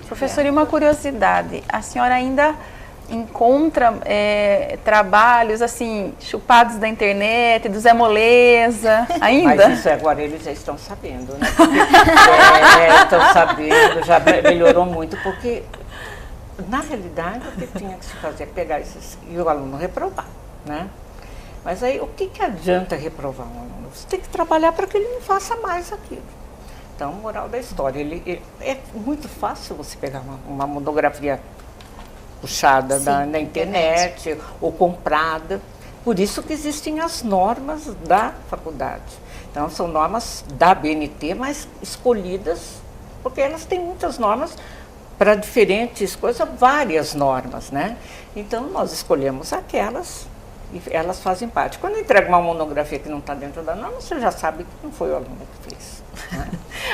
Professora, e uma curiosidade, a senhora ainda encontra trabalhos assim, chupados da internet, do Zé Moleza, ainda? Mas isso agora eles já estão sabendo, né? Estão sabendo, já melhorou muito, porque na realidade o que tinha que se fazer é pegar esses e o aluno reprovar, né? Mas aí o que adianta reprovar um aluno? Você tem que trabalhar para que ele não faça mais aquilo. Então, moral da história, é muito fácil você pegar uma monografia puxada na internet ou comprada. Por isso que existem as normas da faculdade. Então, são normas da BNT, mas escolhidas, porque elas têm muitas normas para diferentes coisas, várias normas, né? Então, nós escolhemos aquelas e elas fazem parte. Quando entrega uma monografia que não está dentro da norma, você já sabe que não foi o aluno que fez. Né?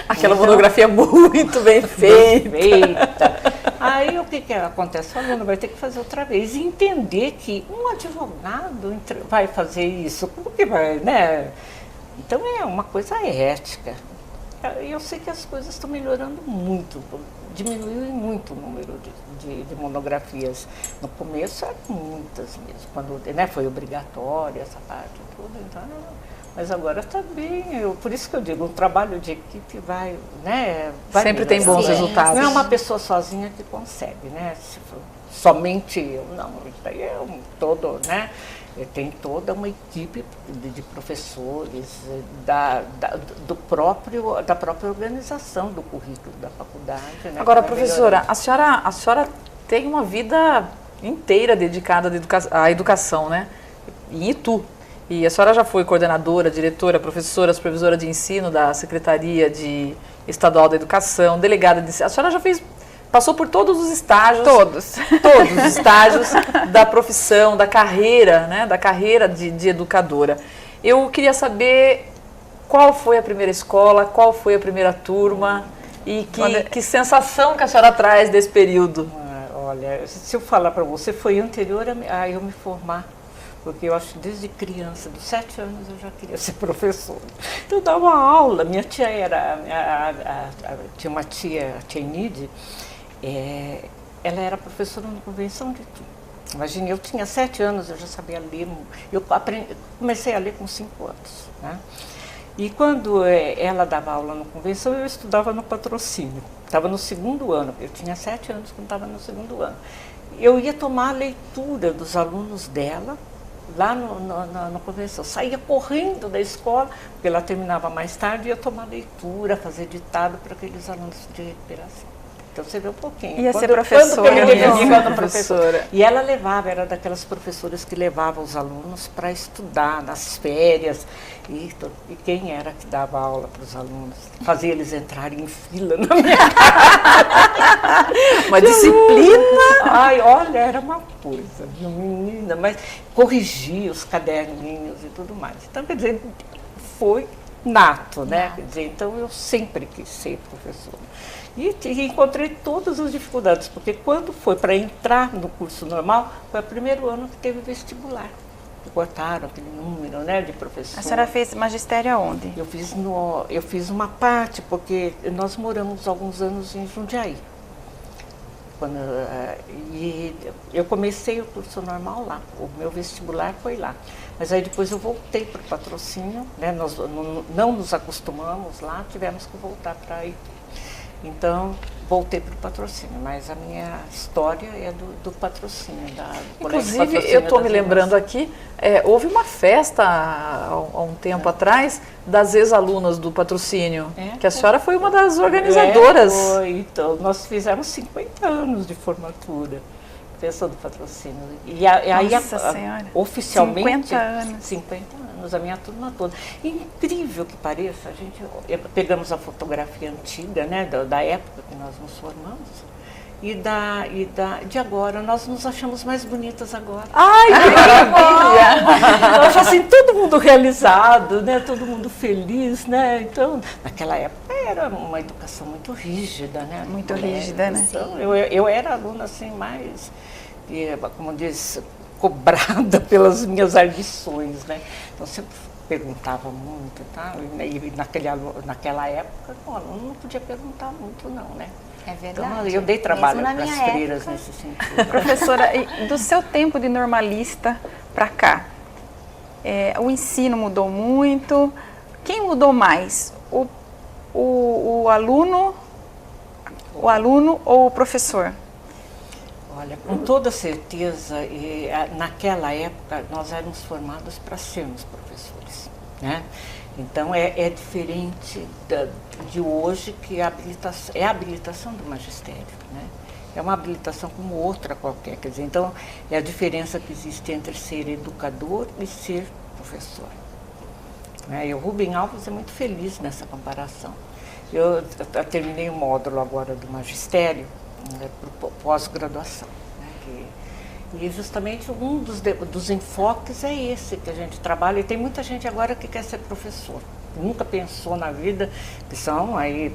Aquela monografia muito bem feita. Aí o que acontece? O aluno vai ter que fazer outra vez e entender que um advogado vai fazer isso. Como que vai, né? Então é uma coisa ética. Eu sei que as coisas estão melhorando muito, diminuiu muito o número de monografias. No começo eram muitas mesmo, quando foi obrigatória essa parte toda, então, mas agora está bem, por isso que eu digo, o trabalho de equipe vai sempre tem bons resultados. Não é uma pessoa sozinha que consegue, né? Se for somente eu, não, isso aí é todo, né? Tem toda uma equipe de professores, da própria organização do currículo da faculdade. Né? Agora, professora, a senhora tem uma vida inteira dedicada à educação, né? Em Itu. E a senhora já foi coordenadora, diretora, professora, supervisora de ensino da Secretaria Estadual da Educação, delegada de ensino. A senhora já passou por todos os estágios. Todos os estágios da profissão, da carreira, né? Da carreira de educadora. Eu queria saber qual foi a primeira escola, qual foi a primeira turma e que sensação que a senhora traz desse período. Olha, se eu falar para você, foi anterior a eu me formar. Porque eu acho que desde criança, dos 7 anos, eu já queria ser professora. Então, eu dava aula. Minha tia tinha uma tia, a tia Enide, ela era professora na Convenção de Tu. Imagina, eu tinha 7 anos, eu já sabia ler. Eu comecei a ler com 5 anos. Né? E quando ela dava aula na Convenção, eu estudava no Patrocínio. Estava no 2º ano, eu tinha 7 anos quando estava no 2º ano. Eu ia tomar a leitura dos alunos dela, lá na Convenção. Saía correndo da escola, porque ela terminava mais tarde, ia tomar leitura, fazer ditado para aqueles alunos de recuperação. Então você vê um pouquinho. Ia ser professora. E ela levava, era daquelas professoras que levavam os alunos para estudar nas férias. E quem era que dava aula para os alunos? Fazia eles entrarem em fila na minha Uma disciplina. Ai, olha, era uma coisa, menina, mas corrigia os caderninhos e tudo mais. Então, quer dizer, foi nato, né? Quer dizer, então eu sempre quis ser professora. E encontrei todas as dificuldades, porque quando foi para entrar no curso normal, foi o primeiro ano que teve vestibular. Cortaram aquele número, né, de professor. A senhora fez magistério aonde? Eu fiz uma parte, porque nós moramos alguns anos em Jundiaí. E eu comecei o curso normal lá, o meu vestibular foi lá. Mas aí depois eu voltei para o Patrocínio, né, nós não nos acostumamos lá, tivemos que voltar para aí. Então, voltei para o Patrocínio, mas a minha história é do Patrocínio. Inclusive, eu estou me lembrando aqui, houve uma festa há um tempo atrás das ex-alunas do Patrocínio, que a senhora foi uma das organizadoras. Foi, então, nós fizemos 50 anos de formatura. Festa do Patrocínio. E aí, oficialmente, 50 anos. 50 anos, a minha turma toda. Incrível que pareça, pegamos a fotografia antiga, né, da época que nós nos formamos, de agora, nós nos achamos mais bonitas agora. Ai, que maravilha! Eu acho assim, todo mundo realizado, né, todo mundo feliz, né, então, naquela época era uma educação muito rígida, né? Muito rígida, né? Então, eu era aluna assim, mais, como diz, cobrada pelas minhas arguições, né? Então, sempre perguntava muito, tá? E naquela época, o aluno não podia perguntar muito, não, né? É verdade. Então, eu dei trabalho para as freiras nesse sentido. Professora, do seu tempo de normalista para cá, o ensino mudou muito. Quem mudou mais? O aluno ou o professor? Olha, com toda certeza, naquela época nós éramos formados para sermos professores, né? Então é diferente de hoje, que é a habilitação do magistério, né? É uma habilitação como outra qualquer, quer dizer, então é a diferença que existe entre ser educador e ser professor. E o Rubem Alves é muito feliz nessa comparação. Eu terminei o módulo agora do magistério, para pós-graduação. Né, e justamente um dos enfoques é esse que a gente trabalha. E tem muita gente agora que quer ser professor. Nunca pensou na vida, que são aí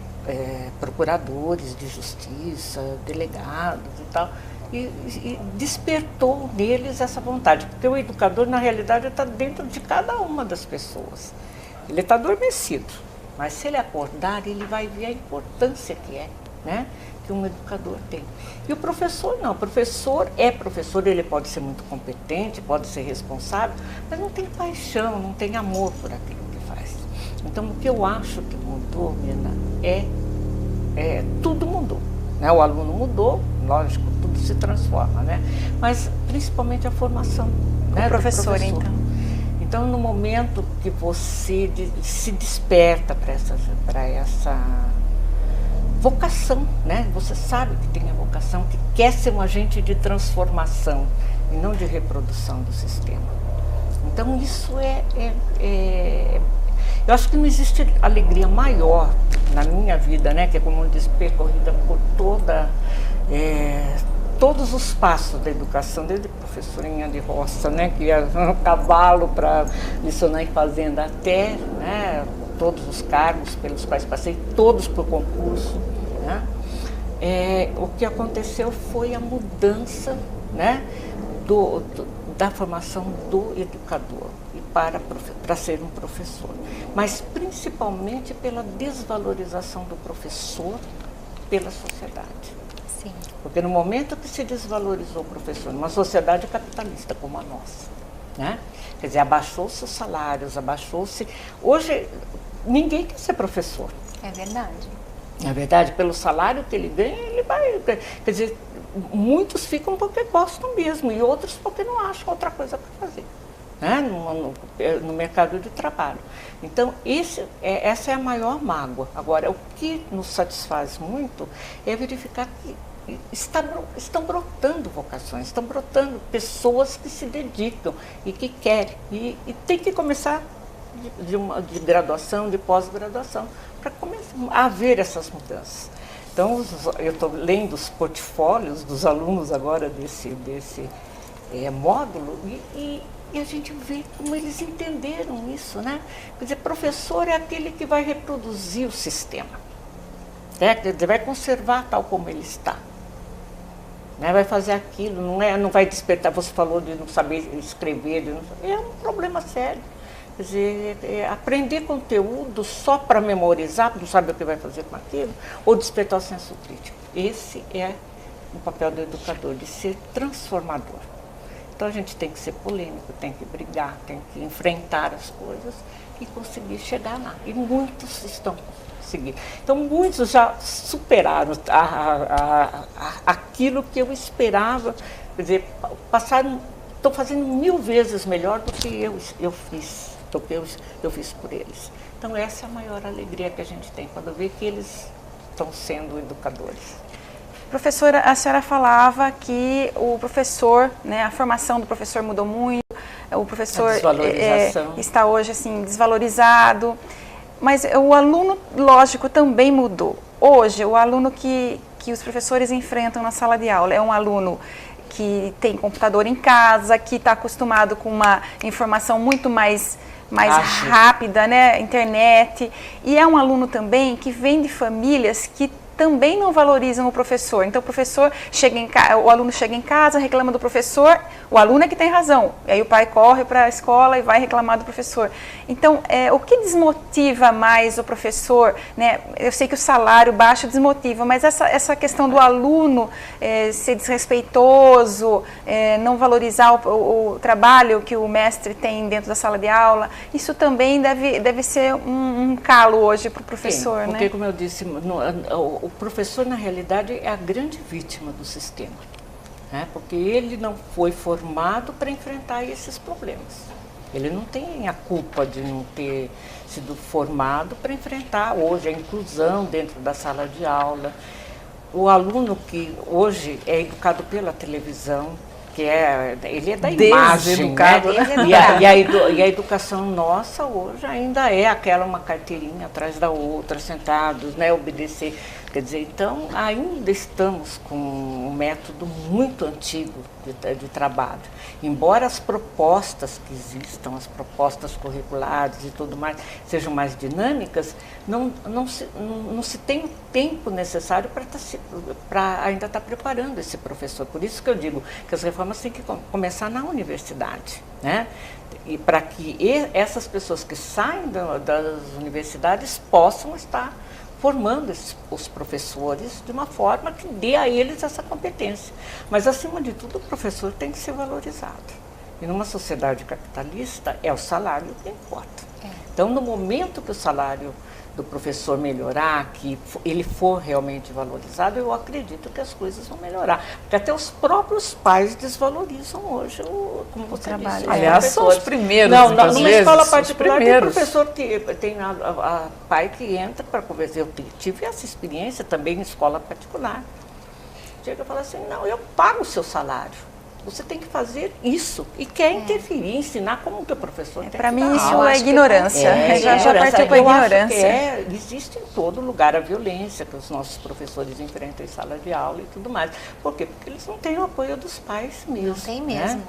procuradores de justiça, delegados e tal. E despertou neles essa vontade. Porque o educador, na realidade, está dentro de cada uma das pessoas. Ele está adormecido. Mas se ele acordar, ele vai ver a importância que é, né? Que um educador tem. E o professor não, o professor é professor, ele pode ser muito competente, pode ser responsável, mas não tem paixão, não tem amor por aquilo que faz. Então, o que eu acho que mudou, Mina, tudo mudou. Né? O aluno mudou, lógico, tudo se transforma, né? Mas principalmente a formação, né, do professor. Então, no momento que você se desperta para essa vocação, né? Você sabe que tem a vocação, que quer ser um agente de transformação e não de reprodução do sistema. Então, isso eu acho que não existe alegria maior na minha vida, né? Que é, como eu disse, percorrida por todos os passos da educação, desde professorinha de roça, né? Que ia no cavalo para licionar em fazenda, até, né, todos os cargos pelos quais passei, todos por concurso, né? o que aconteceu foi a mudança, né, da formação do educador e para ser um professor, mas principalmente pela desvalorização do professor pela sociedade. Sim. Porque no momento que se desvalorizou o professor, numa sociedade capitalista como a nossa, né? Quer dizer, abaixou-se os salários, abaixou-se... Hoje, ninguém quer ser professor. É verdade. Na verdade, pelo salário que ele ganha, ele vai... Quer dizer, muitos ficam porque gostam mesmo e outros porque não acham outra coisa para fazer, né? No mercado de trabalho. Então, essa é a maior mágoa. Agora, o que nos satisfaz muito é verificar que estão brotando vocações, estão brotando pessoas que se dedicam e que querem. E tem que começar de graduação, de pós-graduação, para começar a haver essas mudanças. Então, eu estou lendo os portfólios dos alunos agora desse módulo e a gente vê como eles entenderam isso, né? Quer dizer, professor é aquele que vai reproduzir o sistema, né? Quer dizer, vai conservar tal como ele está, né? Vai fazer aquilo, não vai despertar. Você falou de não saber escrever, é um problema sério. Quer dizer, aprender conteúdo só para memorizar, não sabe o que vai fazer com aquilo, ou despertar o senso crítico. Esse é o papel do educador, de ser transformador. Então a gente tem que ser polêmico, tem que brigar, tem que enfrentar as coisas e conseguir chegar lá. E muitos estão conseguindo. Então muitos já superaram aquilo que eu esperava. Quer dizer, estão fazendo 1000 vezes melhor do que eu fiz. Do que eu fiz por eles. Então essa é a maior alegria que a gente tem, quando vê que eles estão sendo educadores. Professora, a senhora falava que o professor, né, a formação do professor mudou muito, o professor está hoje assim, desvalorizado, mas o aluno, lógico, também mudou. Hoje, o aluno que os professores enfrentam na sala de aula é um aluno que tem computador em casa, que está acostumado com uma informação muito mais rápida, né, internet, e é um aluno também que vem de famílias que também não valorizam o professor. Então o aluno chega em casa, reclama do professor, o aluno é que tem razão. E aí o pai corre para a escola e vai reclamar do professor. Então, o que desmotiva mais o professor, né? Eu sei que o salário baixo desmotiva, mas essa questão do aluno ser desrespeitoso, não valorizar o trabalho que o mestre tem dentro da sala de aula, isso também deve ser um calo hoje para o professor, porque, né? Como eu disse, o professor, na realidade, é a grande vítima do sistema, né? Porque ele não foi formado para enfrentar esses problemas. Ele não tem a culpa de não ter sido formado para enfrentar hoje a inclusão dentro da sala de aula. O aluno que hoje é educado pela televisão, ele é da imagem, né? E a educação nossa hoje ainda é uma carteirinha atrás da outra, sentados, né, obedecer. Quer dizer, então ainda estamos com um método muito antigo de trabalho. Embora as propostas que existam, as propostas curriculares e tudo mais, sejam mais dinâmicas, não se tem o tempo necessário para ainda estar preparando esse professor. Por isso que eu digo que as reformas têm que começar na universidade, né? E para que essas pessoas que saem das universidades possam estar formando os professores de uma forma que dê a eles essa competência. Mas, acima de tudo, o professor tem que ser valorizado. E numa sociedade capitalista, é o salário que importa. Então, no momento que o salário do professor melhorar, que ele for realmente valorizado, eu acredito que as coisas vão melhorar. Porque até os próprios pais desvalorizam hoje como você trabalho. disse. Aliás, são os primeiros, numa vezes, escola particular, tem primeiros. professor que tem pai que entra para conversar. Eu tive essa experiência também em escola particular. Chega e fala assim, não, eu pago o seu salário. Você tem que fazer isso. E quer interferir, ensinar como que o professor tem que dar. Para mim, isso é ignorância. Já partiu para a ignorância. Existe em todo lugar a violência que os nossos professores enfrentam em sala de aula e tudo mais. Por quê? Porque eles não têm o apoio dos pais mesmo. Não tem mesmo. Né?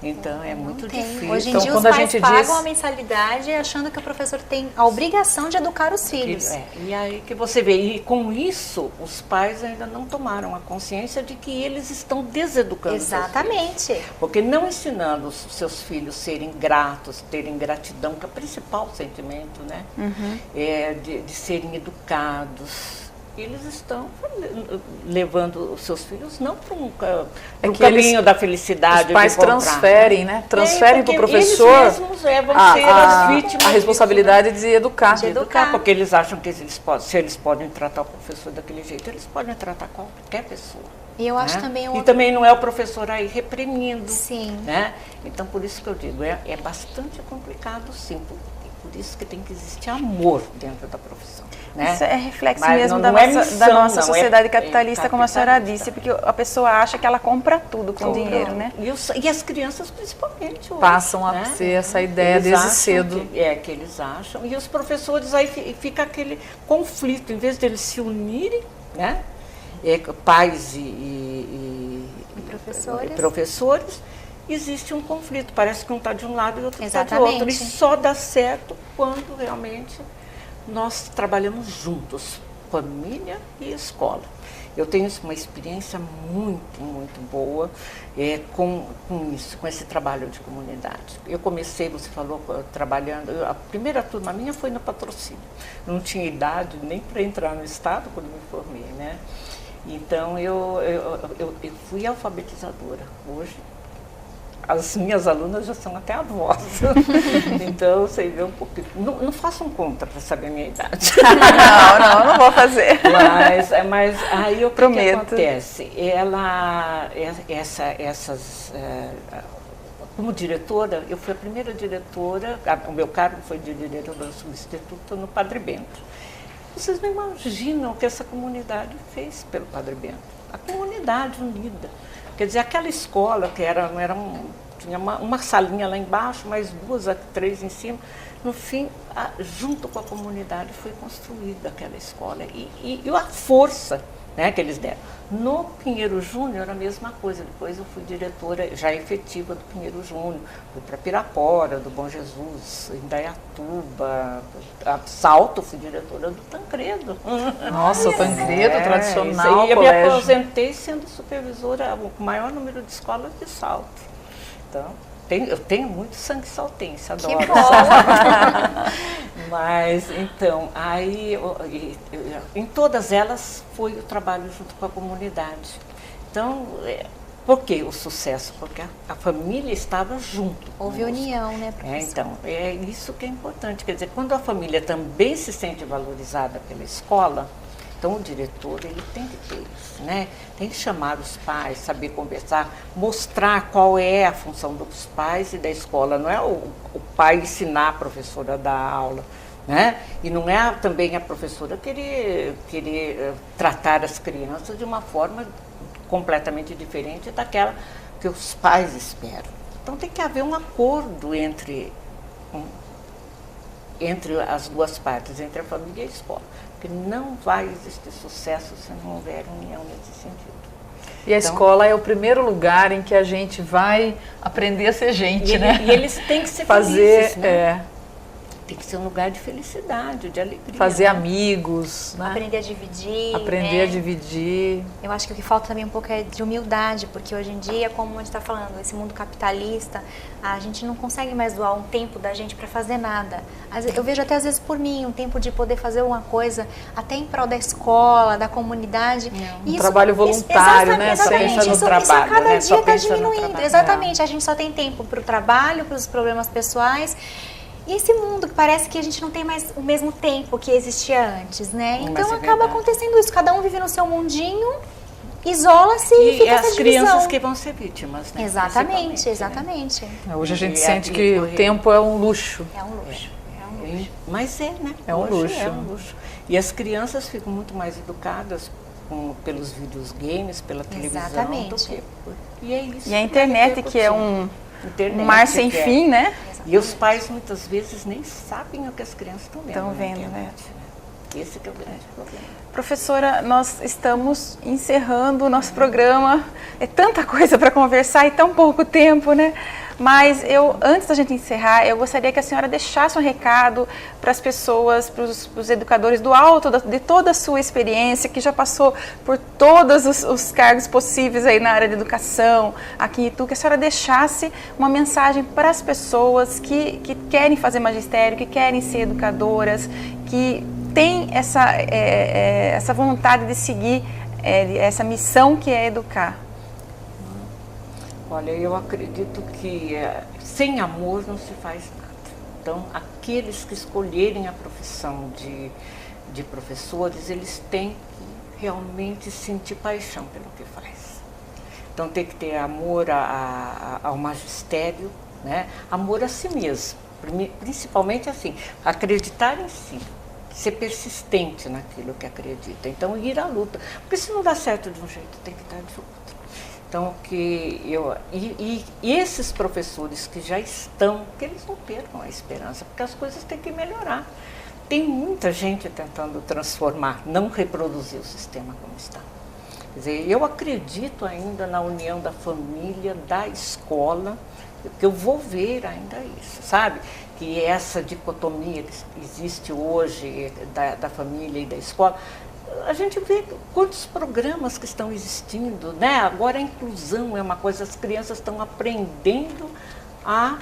Então é muito difícil. Hoje em Então, dia quando os a pais gente pagam diz- a mensalidade achando que o professor tem a obrigação de educar os filhos. E aí que você vê, e com isso os pais ainda não tomaram a consciência de que eles estão deseducando seus filhos. Exatamente. Porque não ensinando os seus filhos a serem gratos, terem gratidão, que é o principal sentimento, né? De serem educados. Eles estão levando os seus filhos não para um que caminho eles- da felicidade. Os pais de comprar, transferem, né? Transferem para o porque professor eles mesmos vão ser as vítimas a responsabilidade de educar. De educar. porque eles acham que se eles podem tratar o professor daquele jeito, eles podem tratar qualquer pessoa. E eu acho né? também um E também não é o professor aí reprimindo. Sim. Né? Então, por isso que eu digo, é bastante complicado, sim. Por isso que tem que existir amor dentro da profissão. Né? Isso é reflexo Mas mesmo não da é nossa, missão, da nossa não, sociedade é capitalista, como a senhora capitalista. disse, porque a pessoa acha que ela compra tudo com Tudo. dinheiro, né? E as crianças principalmente hoje, Passam a né? ter essa ideia Eles desde acham cedo. que eles acham. E os professores, aí fica aquele conflito, em vez deles se unirem, né? Pais e professores, existe um conflito. Parece que um está de um lado e o outro está de outro. E só dá certo quando realmente nós trabalhamos juntos, família e escola. Eu tenho uma experiência muito, muito boa com isso, com esse trabalho de comunidade. Eu comecei, você falou, trabalhando, a primeira turma minha foi no patrocínio. Não tinha idade nem para entrar no Estado quando me formei, né? Então, eu fui alfabetizadora. Hoje, as minhas alunas já são até avós. Então, você vê um pouquinho. Não façam conta para saber a minha idade. Não vou fazer. Mas aí o que acontece? Como diretora, eu fui a primeira diretora, o meu cargo foi de diretora substituta no Padre Bento. Vocês não imaginam o que essa comunidade fez pelo Padre Bento. A comunidade unida. Quer dizer, aquela escola que tinha uma salinha lá embaixo, mais 2 a 3 em cima. No fim, junto com a comunidade, foi construída aquela escola. E a força, né, que eles deram. No Pinheiro Júnior, a mesma coisa. Depois eu fui diretora já efetiva do Pinheiro Júnior. Fui para Pirapora, do Bom Jesus, Indaiatuba, Salto, fui diretora do Tancredo. Nossa, o Tancredo, tradicional E eu me colégio. aposentei sendo supervisora, o maior número de escolas de Salto. Então, eu tenho muito sangue saltense, adoro. Que bom! Mas, então, aí, em todas elas, foi o trabalho junto com a comunidade. Então, por que o sucesso? Porque a família estava junto. Houve união, né, professor? Então, é isso que é importante. Quer dizer, quando a família também se sente valorizada pela escola, então o diretor, ele tem que ter isso, né? Tem que chamar os pais, saber conversar, mostrar qual é a função dos pais e da escola. Não é o pai ensinar a professora a dar aula, né? E não é também a professora querer tratar as crianças de uma forma completamente diferente daquela que os pais esperam. Então tem que haver um acordo entre as duas partes, entre a família e a escola. Porque não vai existir sucesso se não houver união nesse sentido. E a escola é o primeiro lugar em que a gente vai aprender a ser gente, né? E eles têm que ser felizes, né? Tem que ser um lugar de felicidade, de alegria. Fazer né? amigos, né? Aprender a dividir. Aprender a dividir. Eu acho que o que falta também um pouco é de humildade, porque hoje em dia, como a gente está falando, esse mundo capitalista, a gente não consegue mais doar um tempo da gente para fazer nada. Eu vejo até às vezes por mim, um tempo de poder fazer uma coisa, até em prol da escola, da comunidade. Um trabalho voluntário, né? Exatamente, isso a cada dia está diminuindo. Exatamente, a gente só tem tempo para o trabalho, para os problemas pessoais. E esse mundo que parece que a gente não tem mais o mesmo tempo que existia antes, né? Então acaba acontecendo isso, cada um vive no seu mundinho, isola-se e fica essa divisão. E as crianças que vão ser vítimas, né? Exatamente, exatamente. Né? Hoje a gente sente que o tempo é um luxo. É um luxo. Mas né? É um luxo. É um luxo. E as crianças ficam muito mais educadas pelos videogames, pela televisão. Exatamente. E é isso. E a internet, que é um mar sem fim, né? E os pais muitas vezes nem sabem o que as crianças estão vendo. Estão vendo, né? Esse que é o grande problema. Professora, nós estamos encerrando o nosso programa. É tanta coisa para conversar e tão pouco tempo, né? Mas antes da gente encerrar, eu gostaria que a senhora deixasse um recado para as pessoas, para os educadores do alto de toda a sua experiência, que já passou por todos os cargos possíveis aí na área de educação, aqui em Itu, que a senhora deixasse uma mensagem para as pessoas que querem fazer magistério, que querem ser educadoras, que têm essa vontade de seguir essa missão que é educar. Olha, eu acredito que sem amor não se faz nada. Então, aqueles que escolherem a profissão de professores, eles têm que realmente sentir paixão pelo que faz. Então, tem que ter amor ao magistério, né? Amor a si mesmo, principalmente assim, acreditar em si, ser persistente naquilo que acredita. Então, ir à luta, porque se não dá certo de um jeito, tem que dar de outro. Então, e esses professores que já estão, que eles não percam a esperança, porque as coisas têm que melhorar. Tem muita gente tentando transformar, não reproduzir o sistema como está. Quer dizer, eu acredito ainda na união da família, da escola, que eu vou ver ainda isso, sabe? Que essa dicotomia que existe hoje da família e da escola, a gente vê quantos programas que estão existindo, né? Agora a inclusão é uma coisa, as crianças estão aprendendo a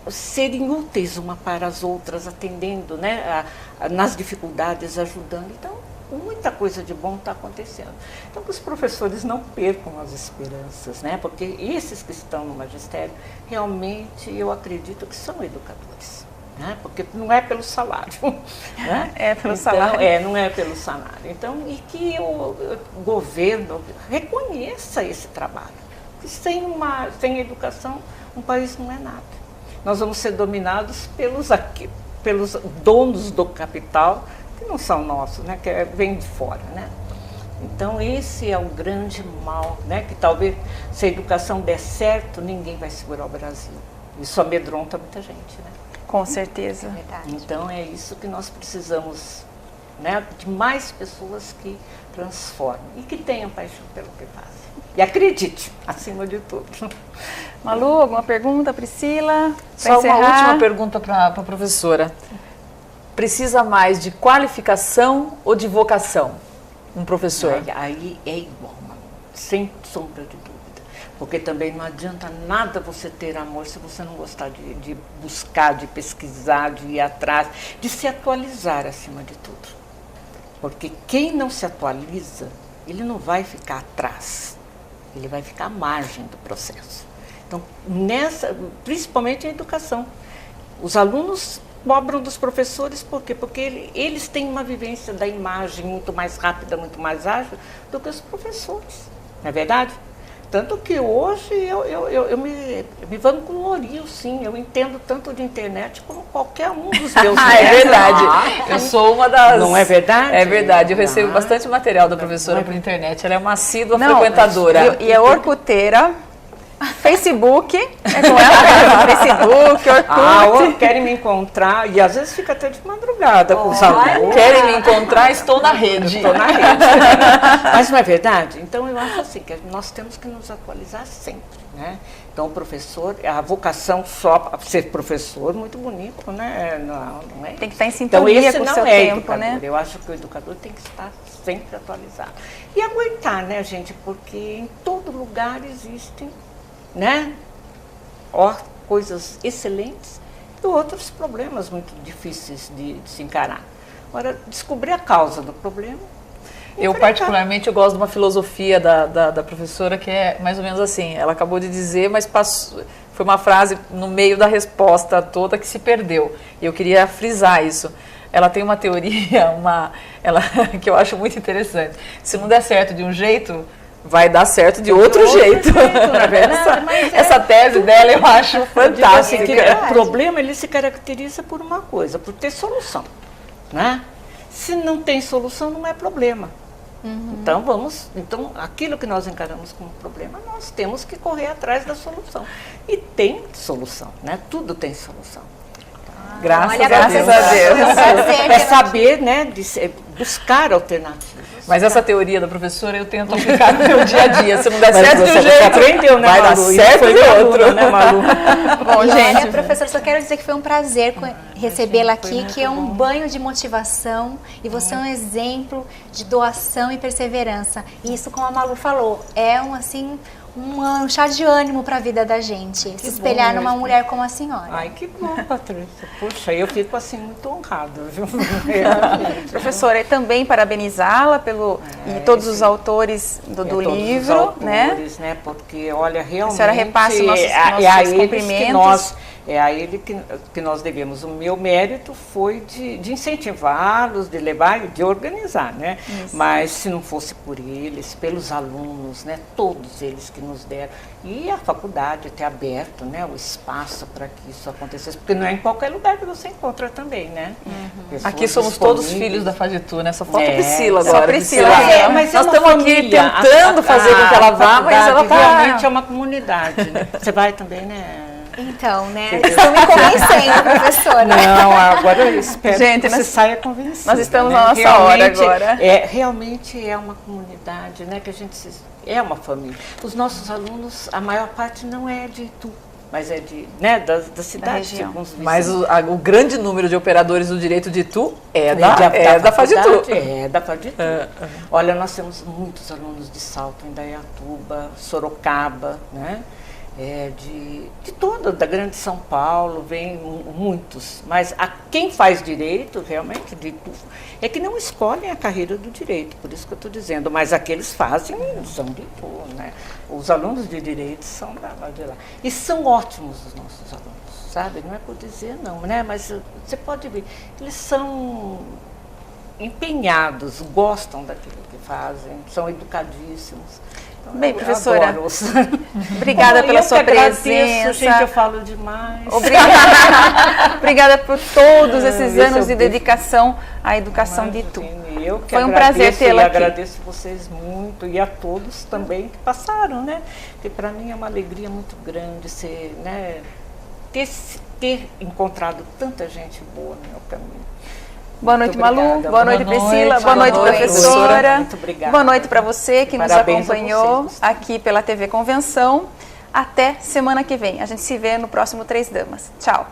serem úteis uma para as outras, atendendo, né? Nas dificuldades, ajudando. Então, muita coisa de bom está acontecendo. Então, que os professores não percam as esperanças, né? Porque esses que estão no magistério, realmente eu acredito que são educadores. Né? Porque não é pelo salário. Né? É pelo salário. Não é pelo salário. Então, e que o governo reconheça esse trabalho. Porque sem educação, um país não é nada. Nós vamos ser dominados pelos donos do capital, que não são nossos, né? Que vem de fora. Né? Então, esse é o grande mal, né? Que talvez, se a educação der certo, ninguém vai segurar o Brasil. Isso amedronta muita gente, né? Com certeza. Então é isso que nós precisamos, né, de mais pessoas que transformem e que tenham paixão pelo que fazem. E acredite, acima de tudo. Malu, alguma pergunta, Priscila? Só uma última pergunta para a professora. Precisa mais de qualificação ou de vocação um professor? Aí é igual, Malu, sem sombra de dúvida. Porque também não adianta nada você ter amor se você não gostar de buscar, de pesquisar, de ir atrás, de se atualizar acima de tudo. Porque quem não se atualiza, ele não vai ficar atrás, ele vai ficar à margem do processo. Então, principalmente a educação, os alunos cobram dos professores, por quê? Porque eles têm uma vivência da imagem muito mais rápida, muito mais ágil do que os professores, não é verdade? Tanto que hoje eu me vanglorio, sim, eu entendo tanto de internet como qualquer um dos meus É verdade, eu sou uma das... Não é verdade? É verdade, eu recebo bastante material da professora por internet, ela é uma assídua frequentadora. E é orcuteira, Facebook, é com ela, Facebook, Orkut. Querem me encontrar, e às vezes fica até de madrugada com os alunos. Querem me encontrar, estou na rede. Estou na rede. Mas não é verdade? Então eu acho assim, que nós temos que nos atualizar sempre, né? Então o professor, a vocação só para ser professor, muito bonito, né? Não é? Tem que estar em sintonia com o seu tempo, educador, né? Eu acho que o educador tem que estar sempre atualizado. E aguentar, né, gente? Porque em todo lugar existem, né, coisas excelentes e outros problemas muito difíceis de se encarar. Agora, descobrir a causa do problema. Eu particularmente eu gosto de uma filosofia da professora que é mais ou menos assim, ela acabou de dizer, mas foi uma frase no meio da resposta toda que se perdeu. E eu queria frisar isso. Ela tem uma teoria, que eu acho muito interessante. Se não der certo de um jeito, vai dar certo de outro jeito. Essa tese dela eu acho fantástica. O problema, ele se caracteriza por uma coisa, por ter solução, né? Se não tem solução, não é problema. Então, aquilo que nós encaramos como problema, nós temos que correr atrás da solução. E tem solução, né? Tudo tem solução. Graças a Deus. É saber, né, buscar alternativas. Mas essa teoria da professora eu tento aplicar no meu dia a dia. Se não der Mas certo de um você jeito, aprendeu, né, vai dar Malu? certo Foi de minha outro. aluna, né, Malu? Bom, gente, Olha, professora, só quero dizer que foi um prazer recebê-la foi aqui, muito que é um bom. banho de motivação e você é um exemplo de doação e perseverança. E isso, como a Malu falou, é um chá de ânimo para a vida da gente. Se espelhar bom, numa né? mulher como a senhora. Ai, que bom, Patrícia. Puxa, eu fico assim muito honrada, viu? professora, e também parabenizá-la e todos os autores do livro, né? né? Porque, olha, realmente... A senhora repasse nossos cumprimentos. É a ele que nós devemos. O meu mérito foi de incentivá-los, de levar e de organizar, né? Isso. Mas se não fosse por eles, pelos alunos, né? Todos eles que nos deram. E a faculdade ter aberto, né? O espaço para que isso acontecesse. Porque não é em qualquer lugar que você encontra também, né? Pessoas Aqui somos todos disponíveis. filhos da Fagitu, né? Só falta É, a Priscila só agora. Priscila. Mas Nós uma estamos aqui família. tentando fazer com que ela vá, mas ela faculdade está... realmente é uma comunidade, né? Você vai também, né? Então, né? Estão me convencendo, professora. Não, agora eu espero Gente, que você nós- saia convencida. nós estamos né? na nossa hora agora. Realmente é uma comunidade, né? Que a gente é uma família. Os nossos alunos, a maior parte não é de Itu, mas é da cidade. região. circunvizinha. Mas o grande número de operadores do direito de Itu é da da Fagitu. faculdade, É da Fagitu. Olha, nós temos muitos alunos de Salto, Indaiatuba, Sorocaba, né? De toda, da Grande São Paulo, vem muitos. Mas quem faz direito, realmente, é que não escolhem a carreira do direito, por isso que eu estou dizendo. Mas aqueles fazem, são de Itu, né? Os alunos de direito são de lá. E são ótimos os nossos alunos, sabe? Não é por dizer não, né? Mas você pode ver, eles são empenhados, gostam daquilo que fazem, são educadíssimos. Então, Bem, eu professora, adoro-os. obrigada pela sua agradeço, presença. gente, eu falo demais. Obrigada por todos esses esse anos é o de dedicação à educação de Itu. Imagine, eu que Foi um prazer tê-la aqui. agradeço vocês muito e a todos também que passaram, né? Porque para mim é uma alegria muito grande ser, né, ter encontrado tanta gente boa no meu caminho. Boa noite, Muito Malu. obrigada. Boa noite, Priscila. Boa noite, professora. Muito obrigada. Boa noite para você que nos Parabéns a acompanhou vocês. aqui pela TV Convenção. Até semana que vem. A gente se vê no próximo Três Damas. Tchau.